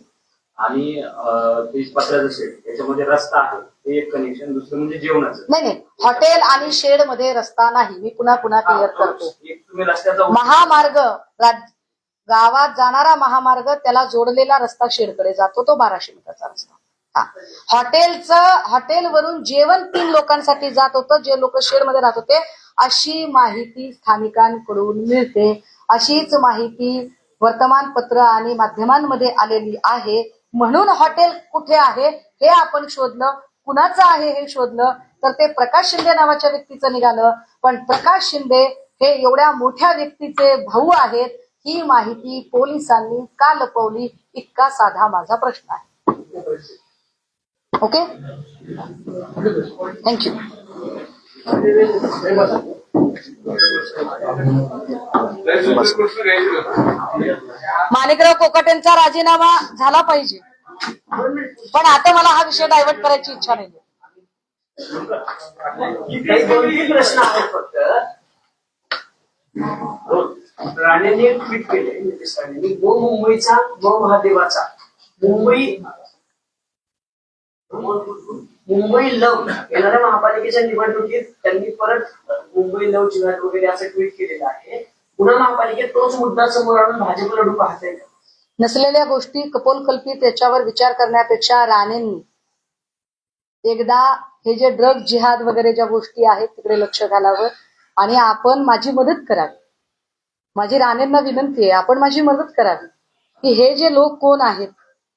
आणि पत्र्याचं शेड, याच्यामध्ये रस्ता आहे, हे एक कनेक्शन. दुसरं म्हणजे जेवणाचं. नाही, हॉटेल आणि शेड मध्ये रस्ता नाही. मी पुन्हा क्लिअर करतो. तुम्ही रस्त्याचा महामार्ग, गावात जाणारा महामार्ग, त्याला जोडलेला रस्ता शेडकडे जातो, तो 1200 मीटरचा रस्ता. हॉटेलवरून जेवण 3 लोकांसाठी जात होतं, जे लोक शेडमध्ये राहत होते, अशी माहिती स्थानिकांकडून मिळते. अशीच माहिती वर्तमानपत्र आणि माध्यमांमध्ये आलेली आहे. म्हणून हॉटेल कुठे आहे हे आपण शोधलं, कुणाचं आहे हे शोधलं, तर ते प्रकाश शिंदे नावाच्या व्यक्तीचं निघालं. पण प्रकाश शिंदे हे एवढ्या मोठ्या व्यक्तीचे भाऊ आहेत, ही माहिती पोलिसांनी का लपवली, इतका साधा माझा प्रश्न आहे. Okay, thank you. प्रश्न घ्यायचे माणिकराव कोकाटेंचा राजीनामा झाला पाहिजे, पण आता मला हा विषय डायव्हर्ट करायची इच्छा नाही. काही 2-3 प्रश्न आहेत फक्त. राणेंनी एक ट्विट केले, नितेश राणेंनी, गो मुंबईचा गो महादेवाचा मुंबई लव येणाऱ्या महापालिकेच्या निवडणुकीत त्यांनी परत मुंबई लव जिल्ह्यात वगैरे असं ट्विट केलेलं आहे. पुन्हा महापालिकेत तोच मुद्दा समोर आणून भाजप लढू पाहताय का? नसलेल्या गोष्टी कपोलकल्पित याच्यावर विचार करण्यापेक्षा राणेंनी एकदा हे जे ड्रग जिहाद वगैरे ज्या गोष्टी आहेत तिकडे लक्ष घालावं आणि आपण माझी मदत करावी. माझी राणेंना विनंती आहे, आपण माझी मदत करावी की हे जे लोक कोण आहेत,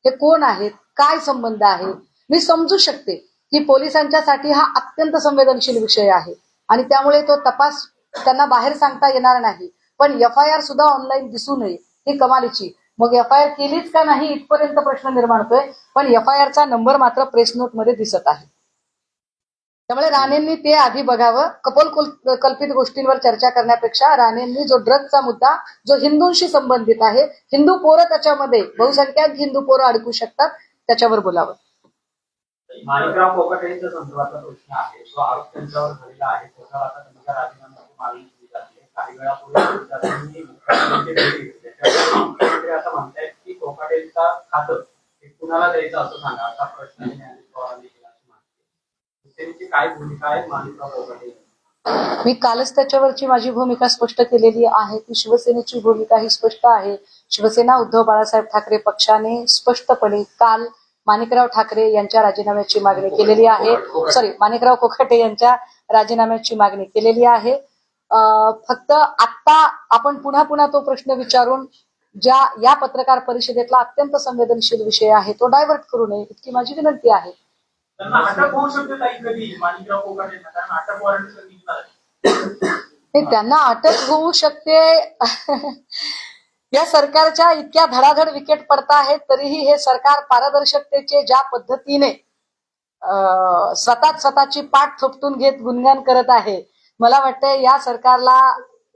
हे कोण आहेत, काय संबंध आहे. मी समजू शकते की पोलिसांच्यासाठी हा अत्यंत संवेदनशील विषय आहे आणि त्यामुळे तो तपास त्यांना बाहेर सांगता येणार नाही. पण FIR सुद्धा ऑनलाईन दिसू नये ही कमालीची. मग FIR केलीच का नाही इथपर्यंत प्रश्न निर्माण होतोय, पण FIRचा नंबर मात्र प्रेस नोट मध्ये दिसत आहे. त्यामुळे राणेंनी ते आधी बघावं. कल्पित गोष्टींवर चर्चा करण्यापेक्षा राणेंनी जो ड्रगचा मुद्दा जो हिंदूंशी संबंधित आहे, हिंदू पोरं त्याच्यामध्ये बहुसंख्याक हिंदू पोरं अडकू शकतात, त्याच्यावर बोलावं. माणिकराव कोकाटेंच्या संदर्भातला प्रश्न आहे, जो आरोप त्यांच्यावर झालेला आहे, त्याच्यावर आता त्यांच्या राजीनाम्याची मागणी केली जाते. काही वेळापूर्वी त्यांनी मुख्यमंत्री भेट घेतली, त्याच्यावर मुख्यमंत्री असं म्हणतायत की कोकाटेंचा खातं हे कुणाला द्यायचं असं सांगा, असा प्रश्न अजित पवारांनी केला अशी माहिती. त्यांची काय भूमिका आहे माणिकराव कोकाटे? मी कालच त्याच्यावरची माझी भूमिका स्पष्ट केलेली आहे की शिवसेनेची भूमिका ही स्पष्ट आहे. शिवसेना उद्धव बाळासाहेब ठाकरे पक्षाने स्पष्टपणे काल माणिकराव ठाकरे यांच्या राजीनाम्याची मागणी केलेली आहे. माणिकराव कोकाटे यांच्या राजीनाम्याची मागणी केलेली आहे. फक्त आत्ता आपण पुन्हा तो प्रश्न विचारून या पत्रकार परिषदेतला अत्यंत संवेदनशील विषय आहे तो डायव्हर्ट करू नये, इतकी माझी विनंती आहे. त्यांना अटक होऊ शकते ताई कधी माणिकराव कोकाटेंना, कारण अटक वॉरंट निघणार नाही, त्यांना अटक होऊ शकते. या सरकारच्या इतक्या धडाधड विकेट पडत आहेत तरीही हे सरकार पारदर्शकतेचे ज्या पद्धतीने स्वतःची पाठ थोपटून घेत गुणगान करत आहे, मला वाटतं या सरकारला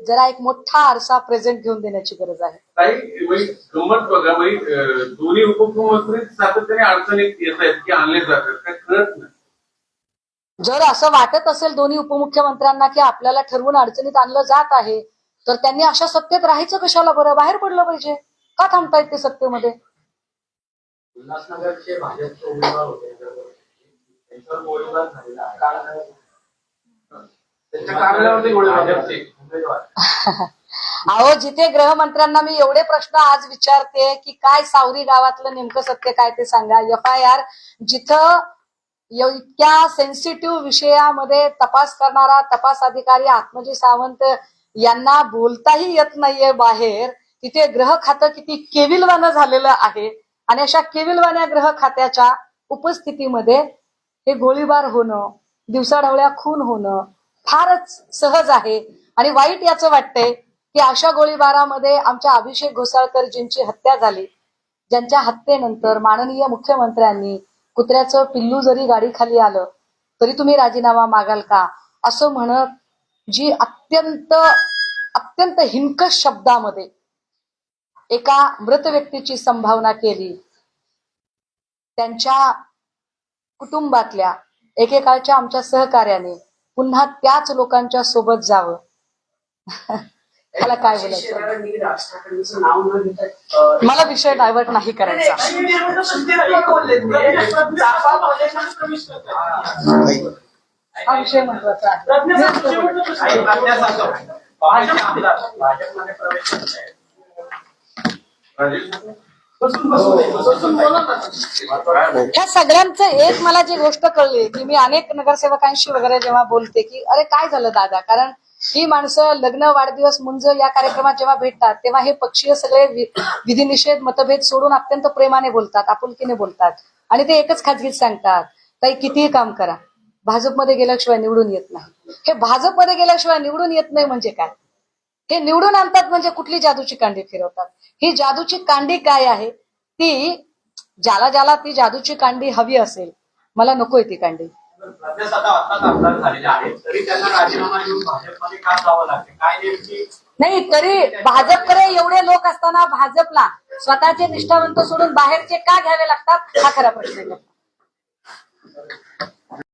जरा एक मोठा आरसा प्रेझेंट घेऊन देण्याची गरज आहे. काही गंमत बघा, दोन्ही उपमुख्यमंत्री सातत्याने अडचणीत येत आहेत की आणले जातात, काय कळत नाही. जर असं वाटत असेल दोन्ही उपमुख्यमंत्र्यांना की आपल्याला ठरवून अडचणीत आणलं जात आहे, तर त्यांनी अशा सत्तेत राहायचं कशाला बरं, बाहेर पडलं पाहिजे. का थांबतायत ते सत्तेमध्ये? उल्हासनगरचे भाजपचे उमेदवार होते, त्यांच्यावर गोळीबार झालेला आहे. त्यांच्या कार्यालयावरती भाजपचे उमेदवार. अहो, जिथे गृहमंत्र्यांना मी एवढे प्रश्न आज विचारते की काय सावरी गावातलं नेमकं सत्य काय ते सांगा. FIR जिथं इतक्या सेन्सिटिव्ह विषयामध्ये तपास करणारा तपास अधिकारी आत्मजी सावंत यांना बोलताही येत नाहीये बाहेर, तिथे ग्रह खातं किती केविलवानं झालेलं आहे. आणि अशा केविलवाण्या ग्रह खात्याच्या उपस्थितीमध्ये हे गोळीबार होणं, दिवसाढवळ्या खून होणं फारच सहज आहे. आणि वाईट याचं वाटतंय की अशा गोळीबारामध्ये आमच्या अभिषेक घोसाळकरजींची हत्या झाली, ज्यांच्या हत्येनंतर माननीय मुख्यमंत्र्यांनी कुत्र्याचं पिल्लू जरी गाडी खाली आलं तरी तुम्ही राजीनामा मागाल का असं म्हणत जी अत्यंत हिंकस शब्दामध्ये एका मृत व्यक्तीची संभावना केली, त्यांच्या कुटुंबातल्या एकेकाळच्या आमच्या सहकार्याने पुन्हा त्याच लोकांच्या सोबत जावं. मला काय बोलायचं, राज ठाकरेंचं नाव न घेता मला विषय डायव्हर्ट नाही करायचा. हा विषय महत्वाचा आहे. भाजपमध्ये प्रवेश करत आहे. ह्या सगळ्यांचं एक मला जी गोष्ट कळली की मी अनेक नगरसेवकांशी वगैरे जेव्हा बोलते की अरे काय झालं दादा, कारण ही माणसं लग्न, वाढदिवस, मुंज या कार्यक्रमात जेव्हा भेटतात तेव्हा हे पक्षीय सगळे विधिनिषेध, मतभेद सोडून अत्यंत प्रेमाने बोलतात, आपुलकीने बोलतात आणि ते एकच खाजगीत सांगतात, ताई कितीही काम करा, भाजपमध्ये गेल्याशिवाय निवडून येत नाही. हे भाजपमध्ये गेल्याशिवाय निवडून येत नाही म्हणजे काय? हे निवडून आणतात म्हणजे कुठली जादूची कांडी फिरवतात? ही जादूची कांडी काय आहे? ती ज्याला ती जादूची कांडी हवी असेल, मला नकोय ती कांडी. प्रदेश आता आमदार झालेले आहेत तरी त्यांना राजीनामा देऊन भाजपमध्ये का जावं लागते? काय नेमकी नाही तरी भाजपकडे एवढे लोक असताना भाजपला स्वतःचे निष्ठावंत सोडून बाहेरचे का घ्यावे लागतात, हा खरा प्रश्न आहे.